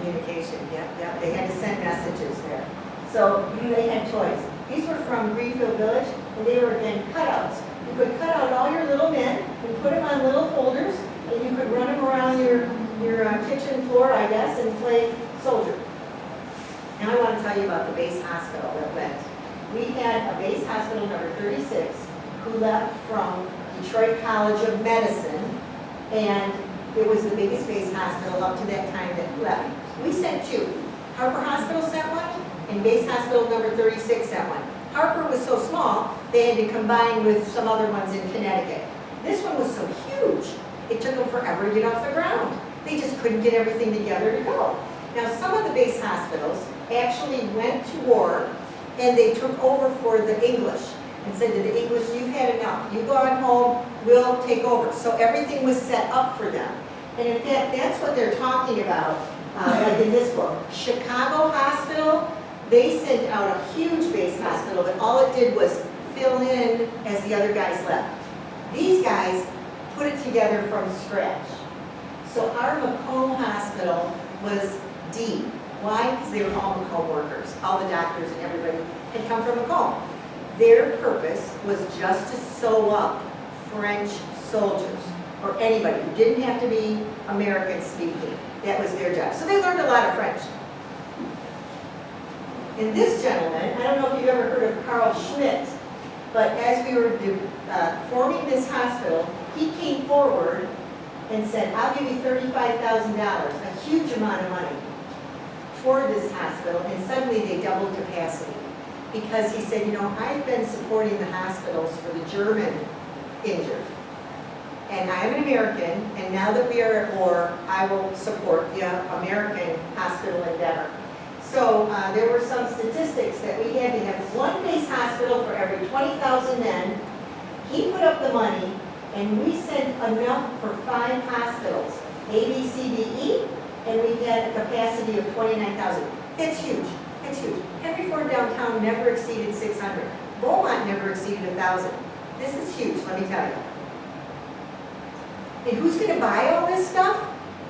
Communication, yeah. They had to send messages there. So they had toys. These were from Greenfield Village, and they were again cutouts. You could cut out all your little men and put them on little holders, and you could run them around your kitchen floor, I guess, and play soldier. Now I want to tell you about the base hospital that went. We had a base hospital number 36 who left from Detroit College of Medicine, and it was the biggest base hospital up to that time that left. We sent 2. Harper Hospital sent one, and and Base Hospital number 36 sent one. Harper was so small, they had to combine with some other ones in Connecticut. This one was so huge, it took them forever to get off the ground. They just couldn't get everything together to go. Now, some of the base hospitals actually went to war, and they took over for the English and said to the English, you've had enough. You go on home, we'll take over. So everything was set up for them. And in fact, that's what they're talking about, like in this book. Chicago Hospital, they sent out a huge base hospital, but all it did was fill in as the other guys left. These guys put it together from scratch. So our Macomb Hospital was D. Why? Because they were all Macomb workers. All the doctors and everybody had come from Macomb. Their purpose was just to sew up French soldiers or anybody who didn't have to be American speaking. That was their job. So they learned a lot of French. And this gentleman, I don't know if you've ever heard of Carl Schmitt, but as we were forming this hospital, he came forward and said, I'll give you $35,000, a huge amount of money, toward this hospital, and suddenly they doubled capacity. Because he said, you know, I've been supporting the hospitals for the German injured. And I'm an American, and now that we are at war, I will support the American hospital endeavor. So there were some statistics that we had to have one base hospital for every 20,000 men. He put up the money, and we sent enough for 5 hospitals, A, B, C, D, E, and we had a capacity of 29,000. It's huge. It's huge. Henry Ford downtown never exceeded 600. Beaumont never exceeded 1,000. This is huge, let me tell you. And who's going to buy all this stuff?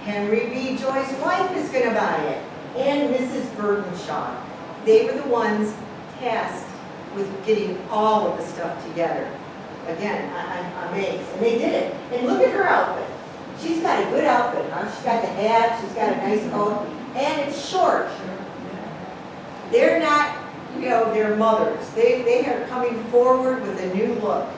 Henry B. Joy's wife is going to buy it, and Mrs. Burdenshaw. They were the ones tasked with getting all of the stuff together. Again, I'm amazed. And they did it. And look at her outfit. She's got a good outfit, huh? She's got the hat, she's got a nice coat, and it's short. They're not, you know, they're mothers. They are coming forward with a new look.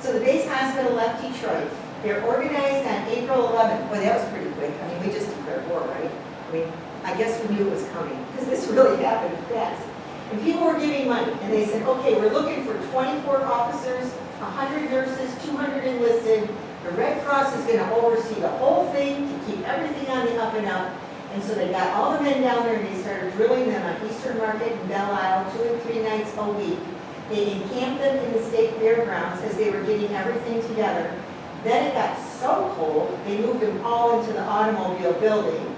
So the base hospital left Detroit. They're organized on April 11th. Boy, that was pretty quick. I mean, we just declared war, right? I mean, I guess we knew it was coming, because this really happened fast. And people were giving money, and they said, okay, we're looking for 24 officers, 100 nurses, 200 enlisted. The Red Cross is going to oversee the whole thing to keep everything on the up and up. And so they got all the men down there, and they started drilling them on Eastern Market and Belle Isle 2 and 3 nights a week. They encamped them in the state fairgrounds as they were getting everything together. Then it got so cold, they moved them all into the automobile building.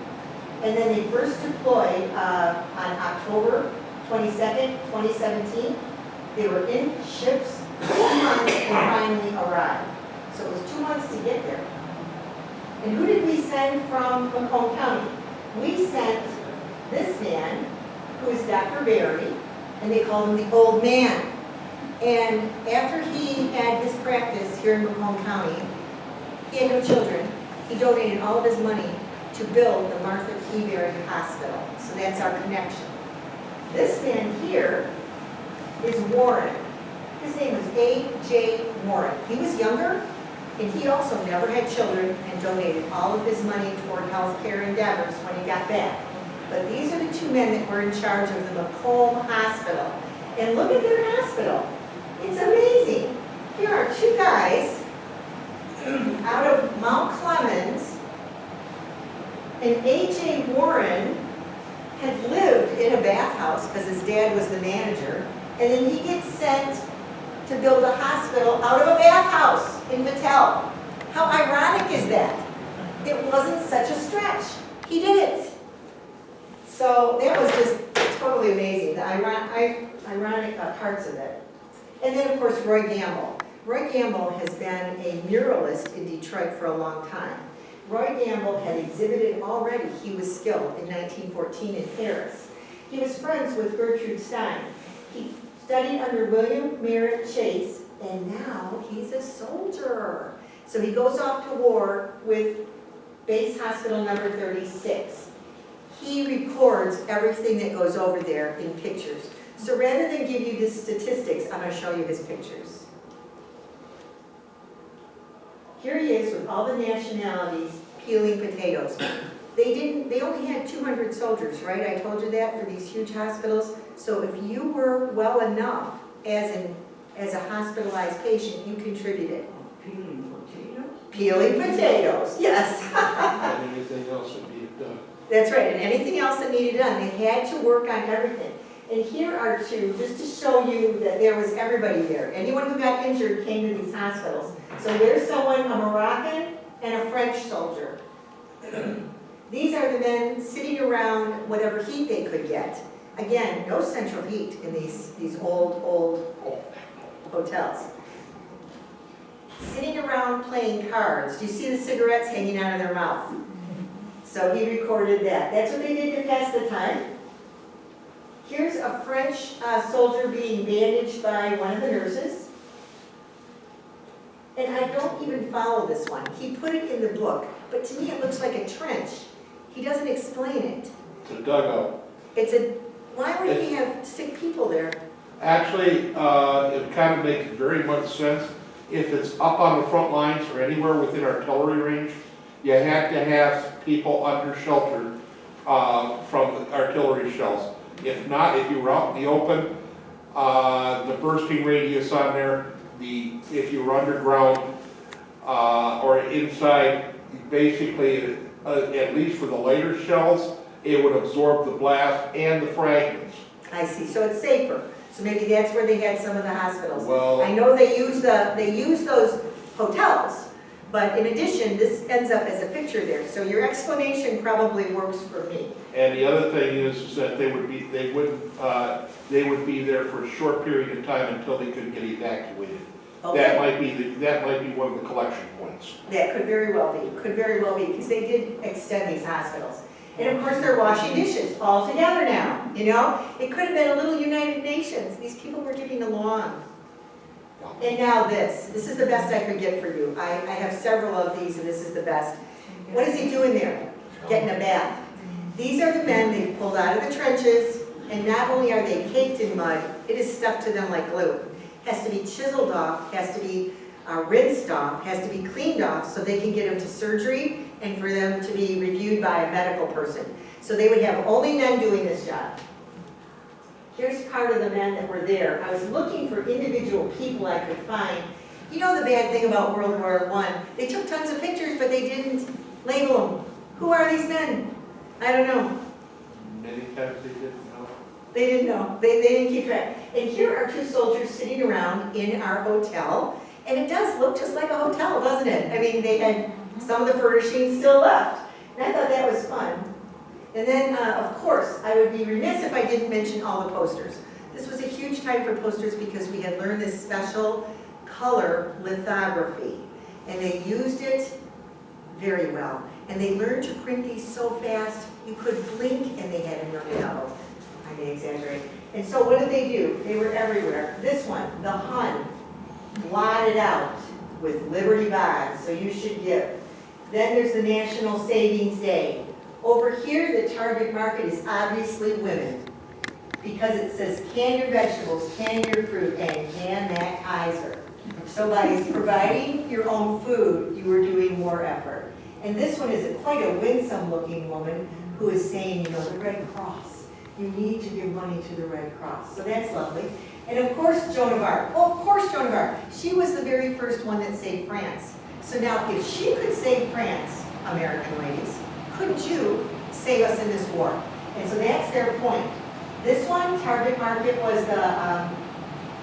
And then they first deployed on October 22nd, 2017. They were in ships for 2 months and finally arrived. So it was 2 months to get there. And who did we send from Macomb County? We sent this man, who is Dr. Barry, and they called him the old man. And after he had his practice here in Macomb County, he had no children. He donated all of his money to build the Martha Keyberry Hospital. So that's our connection. This man here is Warren. His name was A.J. Warren. He was younger, and he also never had children and donated all of his money toward healthcare endeavors when he got back. But these are the 2 men that were in charge of the Macomb Hospital. And look at their hospital. It's amazing. Here are 2 guys out of Mount Clemens, and A.J. Warren had lived in a bathhouse because his dad was the manager, and then he gets sent to build a hospital out of a bathhouse in Battelle. How ironic is that? It wasn't such a stretch. He did it. So that was just totally amazing, the ironic parts of it. And then, of course, Roy Gamble. Roy Gamble has been a muralist in Detroit for a long time. Roy Gamble had exhibited already, he was skilled, in 1914 in Paris. He was friends with Gertrude Stein. He studied under William Merritt Chase, and now he's a soldier. So he goes off to war with Base Hospital number 36. He records everything that goes over there in pictures. So rather than give you the statistics, I'm going to show you his pictures. Here he is with all the nationalities peeling potatoes. they only had 200 soldiers, right? I told you that for these huge hospitals. So if you were well enough as a hospitalized patient, you contributed. Peeling potatoes? Peeling potatoes, yes. And anything else that needed done. That's right, and anything else that needed done, they had to work on everything. And here are two, just to show you that there was everybody there. Anyone who got injured came to these hospitals. So there's someone, a Moroccan and a French soldier. These are the men sitting around whatever heat they could get. Again, no central heat in these old hotels. Sitting around playing cards. Do you see the cigarettes hanging out of their mouth? So he recorded that. That's what they did to pass the time. Here's a French soldier being bandaged by one of the nurses. And I don't even follow this one. He put it in the book, but to me it looks like a trench. He doesn't explain it. It's a dugout. Why would he have sick people there? Actually, it kind of makes very much sense. If it's up on the front lines or anywhere within artillery range, you have to have people under shelter from the artillery shells. If not, if you were out in the open, the bursting radius on there, if you were underground or inside, basically, at least for the lighter shells, it would absorb the blast and the fragments. I see, so it's safer. So maybe that's where they had some of the hospitals. Well, I know they use those hotels, but in addition, this ends up as a picture there. So your explanation probably works for me. and the other thing is that they would be there for a short period of time until they could get evacuated. Okay. That might be one of the collection points. That could very well be, because they did extend these hospitals. And of course, they're washing dishes all together now, you know? It could have been a little United Nations. These people were getting along. And now this is the best I could get for you. I have several of these, and this is the best. What is he doing there? Getting a bath. These are the men they've pulled out of the trenches, and not only are they caked in mud, it is stuck to them like glue. Has to be chiseled off, has to be rinsed off, has to be cleaned off so they can get them to surgery and for them to be reviewed by a medical person. So they would have only men doing this job. Here's part of the men that were there. I was looking for individual people I could find. You know the bad thing about World War I, they took tons of pictures, but they didn't label them. Who are these men? I don't know. Many times they didn't know. They didn't know. They didn't keep track. And here are two soldiers sitting around in our hotel. And it does look just like a hotel, doesn't it? I mean, they had some of the furnishings still left. And I thought that was fun. And then, of course, I would be remiss if I didn't mention all the posters. This was a huge time for posters because we had learned this special color lithography. And they used it very well. And they learned to print these so fast, you could blink and they had a million of them. I may exaggerate. And so what did they do? They were everywhere. This one, the Hun, blotted out with Liberty bonds, so you should give. Then there's the National Savings Day. Over here, the target market is obviously women because it says can your vegetables, can your fruit, and can that Kaiser. So by providing your own food, you are doing more effort. And this one is quite a winsome looking woman who is saying, you know, the Red Cross. You need to give money to the Red Cross. So that's lovely. And of course, Joan of Arc. Oh, of course, Joan of Arc. She was the very first one that saved France. So now, if she could save France, American ladies, couldn't you save us in this war? And so that's their point. This one, target market, was the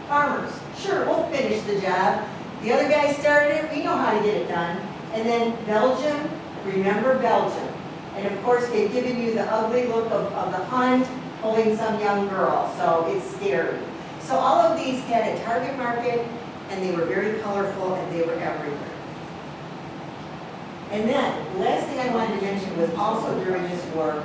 farmers. Sure, we'll finish the job. The other guy started it. We know how to get it done. And then Belgium, remember Belgium. And of course, they've given you the ugly look of the Hun holding some young girl. So it's scary. So all of these had a target market, and they were very colorful, and they were everywhere. And then, the last thing I wanted to mention was also during this war,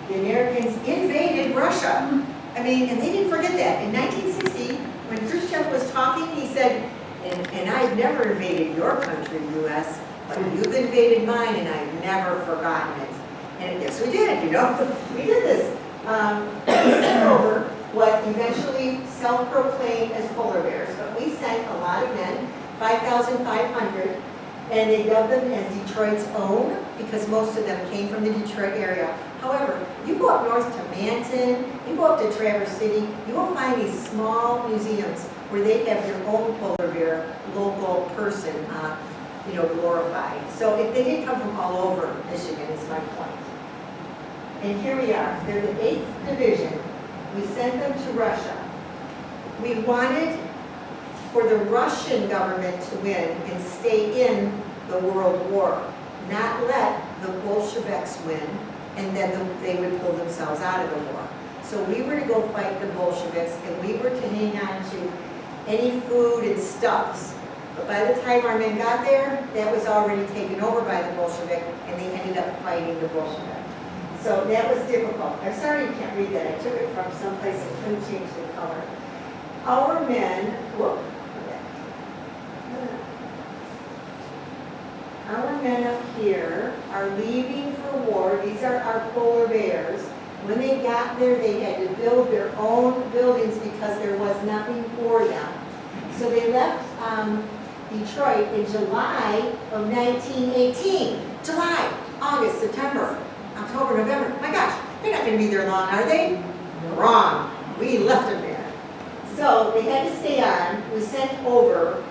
the Americans invaded Russia. I mean, and they didn't forget that. In 1960, when Khrushchev was talking, he said, and I've never invaded your country, U.S., but you've invaded mine, and I've never forgotten it. And yes, we did, you know. We did this. We sent over what eventually self-proclaimed as polar bears, but we sent a lot of men, 5,500, and they dubbed them as Detroit's own because most of them came from the Detroit area. However, you go up north to Manton, you go up to Traverse City, you will find these small museums where they have their own polar bear local person, glorified. So they did come from all over Michigan, is my point. And here we are. They're the 8th Division. We sent them to Russia. We wanted for the Russian government to win and stay in the World War, not let the Bolsheviks win, and then they would pull themselves out of the war. So we were to go fight the Bolsheviks, and we were to hang on to any food and stuffs. But by the time our men got there, that was already taken over by the Bolshevik, and they ended up fighting the Bolshevik. So that was difficult. I'm sorry you can't read that. I took it from someplace that couldn't change the color. Our men, our men up here are leaving for war. These are our polar bears. When they got there, they had to build their own buildings because there was nothing for them. So they left Detroit in July of 1918. July, August, September, October, November. My gosh, they're not going to be there long, are they? Wrong. We left them there. So they had to stay on. We sent over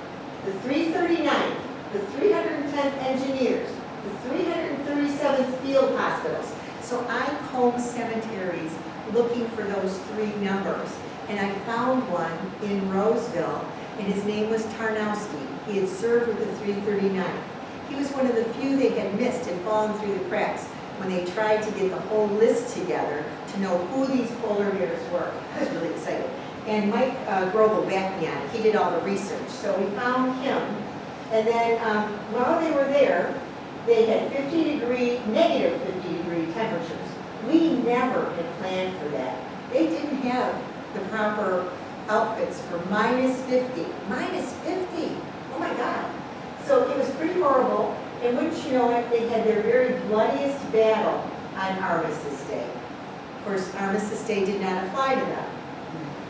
the 339th, the 310th Engineers, the 337th Field Hospitals. So I combed cemeteries looking for those 3 numbers. And I found one in Roseville, and his name was Tarnowski. He had served with the 339th. He was one of the few they had missed and fallen through the cracks when they tried to get the whole list together to know who these polar bears were. I was really excited. And Mike Grobel backed me on it. He did all the research. So we found him. And then while they were there, they had negative 50 degree temperatures. We never had planned for that. They didn't have the proper outfits for minus 50. Minus 50! Oh my God. So it was pretty horrible. And wouldn't you know it, they had their very bloodiest battle on Armistice Day. Of course, Armistice Day did not apply to them.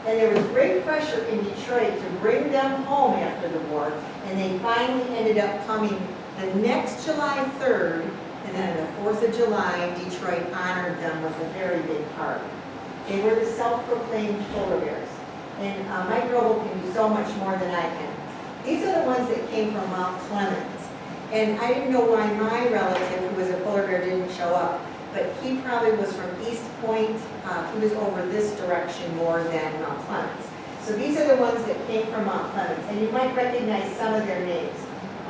And there was great pressure in Detroit to bring them home after the war, and they finally ended up coming the next July 3rd, and then on the 4th of July, Detroit honored them with a very big party. They were the self-proclaimed polar bears. And Mike Grobel can do so much more than I can. These are the ones that came from Mount Clemens. And I didn't know why my relative, who was a polar bear, didn't show up. But he probably was from East Point. He was over this direction more than Mount Clemens. So these are the ones that came from Mount Clemens. And you might recognize some of their names,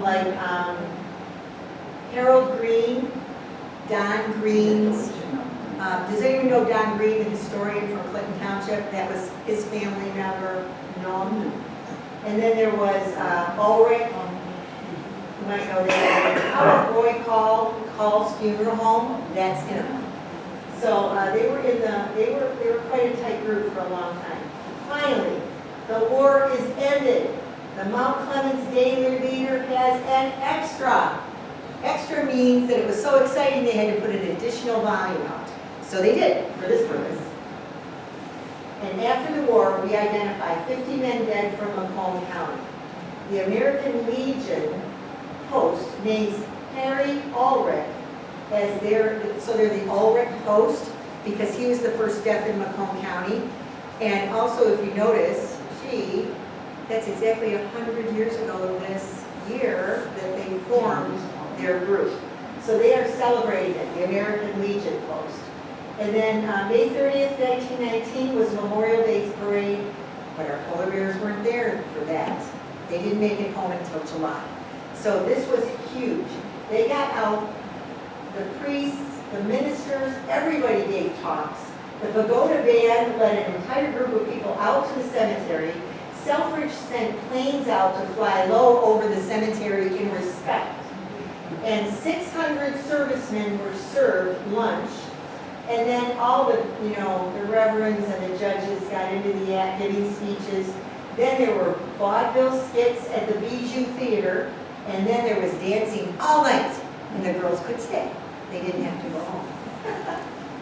like Harold Green, Don Greens. Does anyone know Don Green, the historian from Clinton Township? That was his family member, Norm. And then there was Ulrich. You might know that. Roy Call's funeral home. That's him. So they were quite a tight group for a long time. Finally, the war is ended. The Mount Clemens Daily Leader has an extra. Extra means that it was so exciting they had to put an additional volume out. So they did, for this purpose. And after the war, we identified 50 men dead from Macomb County. The American Legion Post names Harry Ulrich as so they're the Ulrich Post because he was the first death in Macomb County. And also, if you notice, that's exactly 100 years ago this year that they formed their group. So they are celebrating it, the American Legion Post. And then May 30th, 1919 was Memorial Day's parade, but our polar bears weren't there for that. They didn't make it home until July. So this was huge. They got out, the priests, the ministers, everybody gave talks. The Pagoda Band led an entire group of people out to the cemetery. Selfridge sent planes out to fly low over the cemetery in respect. And 600 servicemen were served lunch. And then all the reverends and the judges got into the act giving speeches. Then there were vaudeville skits at the Bijou Theater. And then there was dancing all night. And the girls could stay. They didn't have to go home.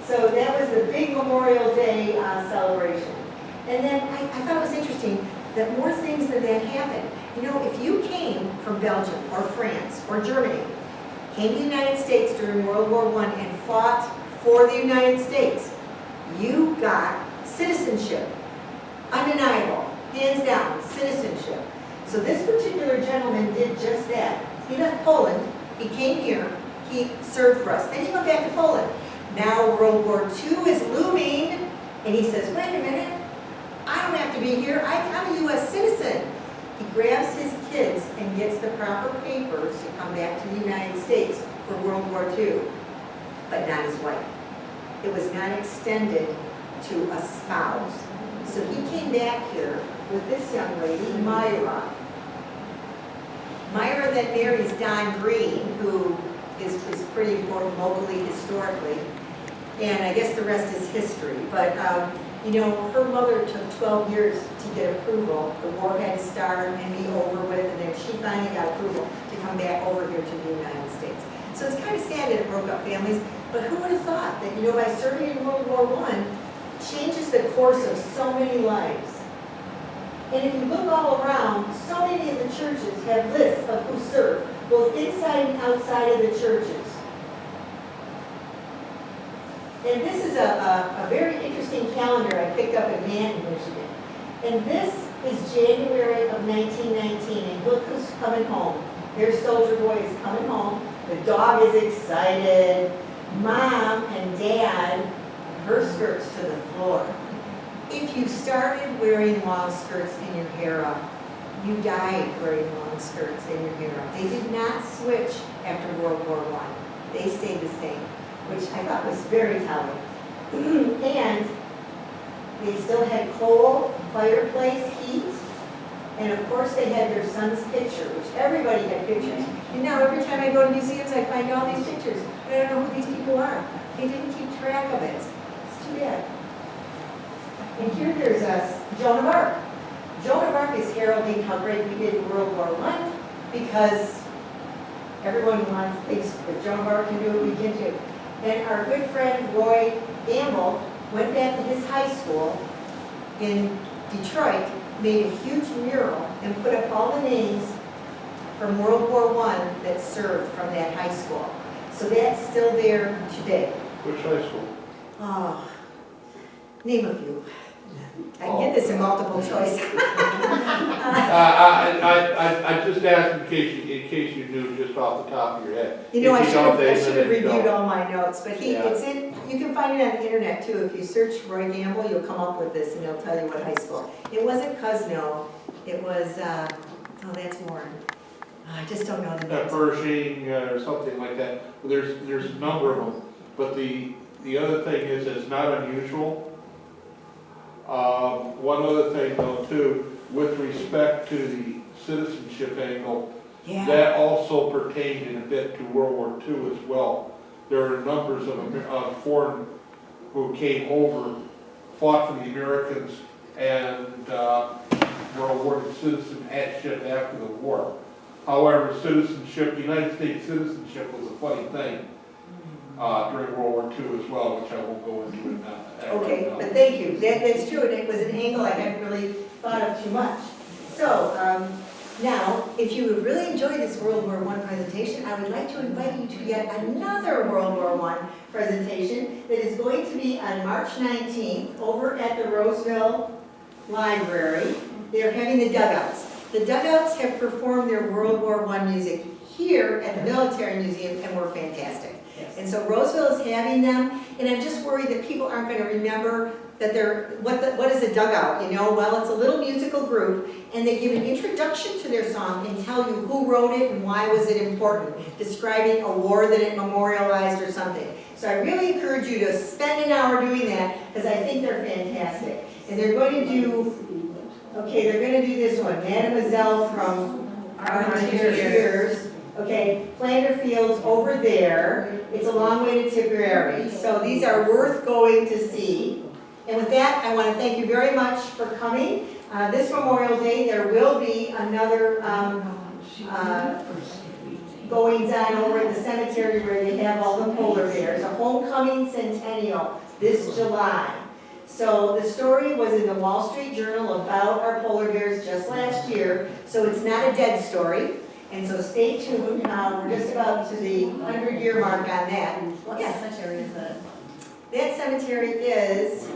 So that was the big Memorial Day celebration. And then I thought it was interesting that more things than that happened. You know, if you came from Belgium or France or Germany, came to the United States during World War I and fought for the United States, you got citizenship. Undeniable, hands down, citizenship. So this particular gentleman did just that. He left Poland, he came here, he served for us. Then he went back to Poland. Now World War II is looming, and he says, wait a minute, I don't have to be here, I'm a U.S. citizen. He grabs his kids and gets the proper papers to come back to the United States for World War II, but not his wife. It was not extended to a spouse. So he came back here with this young lady, Maura. Maura that marries Don Green, who is pretty important locally, historically, and I guess the rest is history. But, you know, her mother took 12 years to get approval. The war had to start and be over with, and then she finally got approval to come back over here to the United States. So it's kind of sad that it broke up families, but who would have thought that, you know, by serving in World War I, changes the course of so many lives. And if you look all around, so many of the churches have lists of who served, both inside and outside of the churches. And this is a very interesting calendar I picked up in Manton, Michigan. And this is January of 1919, and look who's coming home. There's Soldier Boy is coming home. The dog is excited. Mom and Dad, her skirts to the floor. If you started wearing long skirts in your hair up, you died wearing long skirts in your hair up. They did not switch after World War I. They stayed the same, which I thought was very telling. And they still had coal, fireplace, heat, and of course they had their son's picture, which everybody had pictures. And now every time I go to museums, I find all these pictures. I don't know who these people are. They didn't keep track of it. It's too bad. And here there's Joan of Arc. Joan of Arc is heralding how great we did in World War I because everyone thinks that Joan of Arc can do what we can do. And our good friend Roy Campbell went back to his high school in Detroit, made a huge mural, and put up all the names from World War I that served from that high school. So that's still there today. Which high school? Oh, name a few. I can get this in multiple choice. I just asked in case you knew just off the top of your head. You know, If I you should don't, have then reviewed don't. all my notes, but Yeah. it's in, you can find it on the internet too. If you search Roy Campbell, you'll come up with this and it'll tell you what high school. It wasn't Cosno, it was, oh, that's Warren. I just don't know the names. Pershing or something like that. There's a number of them. But the other thing is, it's not unusual. One other thing though too, with respect to the citizenship angle, Yeah, that also pertained in a bit to World War II as well. There are numbers of foreign who came over, fought for the Americans, and were awarded citizenship after the war. However, citizenship, United States citizenship was a funny thing during World War II as well, which I won't go into it now. okay, but thank you. That's true, and it was an angle I hadn't really thought of too much. So, now, if you would really enjoy this World War I presentation, I would like to invite you to yet another World War I presentation that is going to be on March 19th over at the Roseville Library. They're having the dugouts. The dugouts have performed their World War I music here at the Military Museum and were fantastic. And so Roseville is having them, and I'm just worried that people aren't going to remember that what is a dugout, you know? Well, it's a little musical group, and they give an introduction to their song and tell you who wrote it and why was it important, describing a war that it memorialized or something. So I really encourage you to spend an hour doing that, because I think they're fantastic. And they're going to do, okay, they're going to do this one, Mademoiselle from Armistice. Okay, Flander Field's over there. It's a long way to Tipperary. So these are worth going to see. And with that, I want to thank you very much for coming. This Memorial Day, there will be another goings on over at the cemetery where they have all the polar bears, a homecoming centennial this July. So the story was in the Wall Street Journal about our polar bears just last year, so it's not a dead story. And so stay tuned, we're just about to the 100-year mark on that. What Yes. cemetery is that? That cemetery is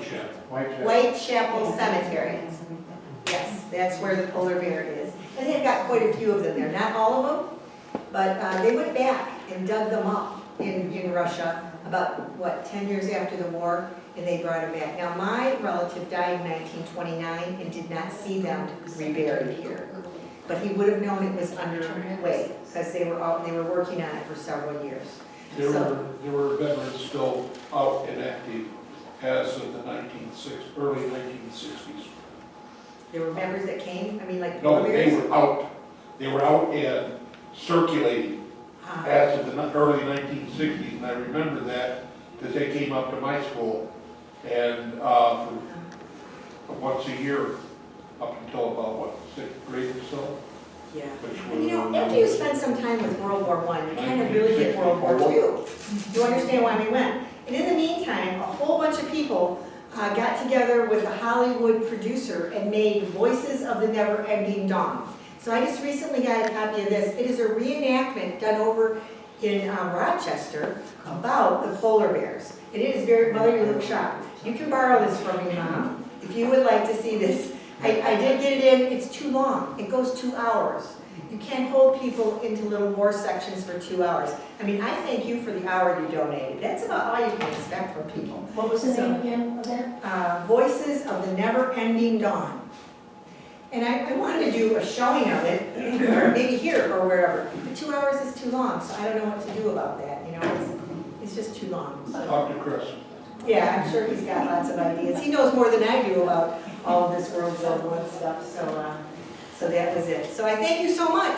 Whitechapel Cemetery. Yes, that's where the polar bear is. And they've got quite a few of them there, not all of them, but they went back and dug them up in Russia about, 10 years after the war, and they brought them back. Now, my relative died in 1929 and did not see them reburied here. But he would have known it was underway, because they were working on it for several years. There were veterans still out and active as of the early 1960s. There were members that came, like No, polar bears? they were out and circulating Ah, as of the early 1960s, and I remember that because they came up to my school and for once a year up until about, 6th grade or so, Yeah. which And after you spend some time with World War I, you kind of really get World War II. You understand why we went. And in the meantime, a whole bunch of people got together with a Hollywood producer and made Voices of the Never-Ending Dawn. So I just recently got a copy of this. It is a reenactment done over in Rochester about the polar bears. And it is very, Mother, you look shocked. You can borrow this from me, Mom, if you would like to see this. I did get it in, it's too long. It goes 2 hours. You can't hold people into little war sections for 2 hours. I thank you for the hour you donated. That's about all you can expect from people. What was the name again of that? Voices of the Never-Ending Dawn. And I wanted to do a showing of it, or maybe here or wherever. But 2 hours is too long, so I don't know what to do about that, It's just too long. So, Talk to Chris. yeah, I'm sure he's got lots of ideas. He knows more than I do about all of this World War I stuff, so that was it. So I thank you so much.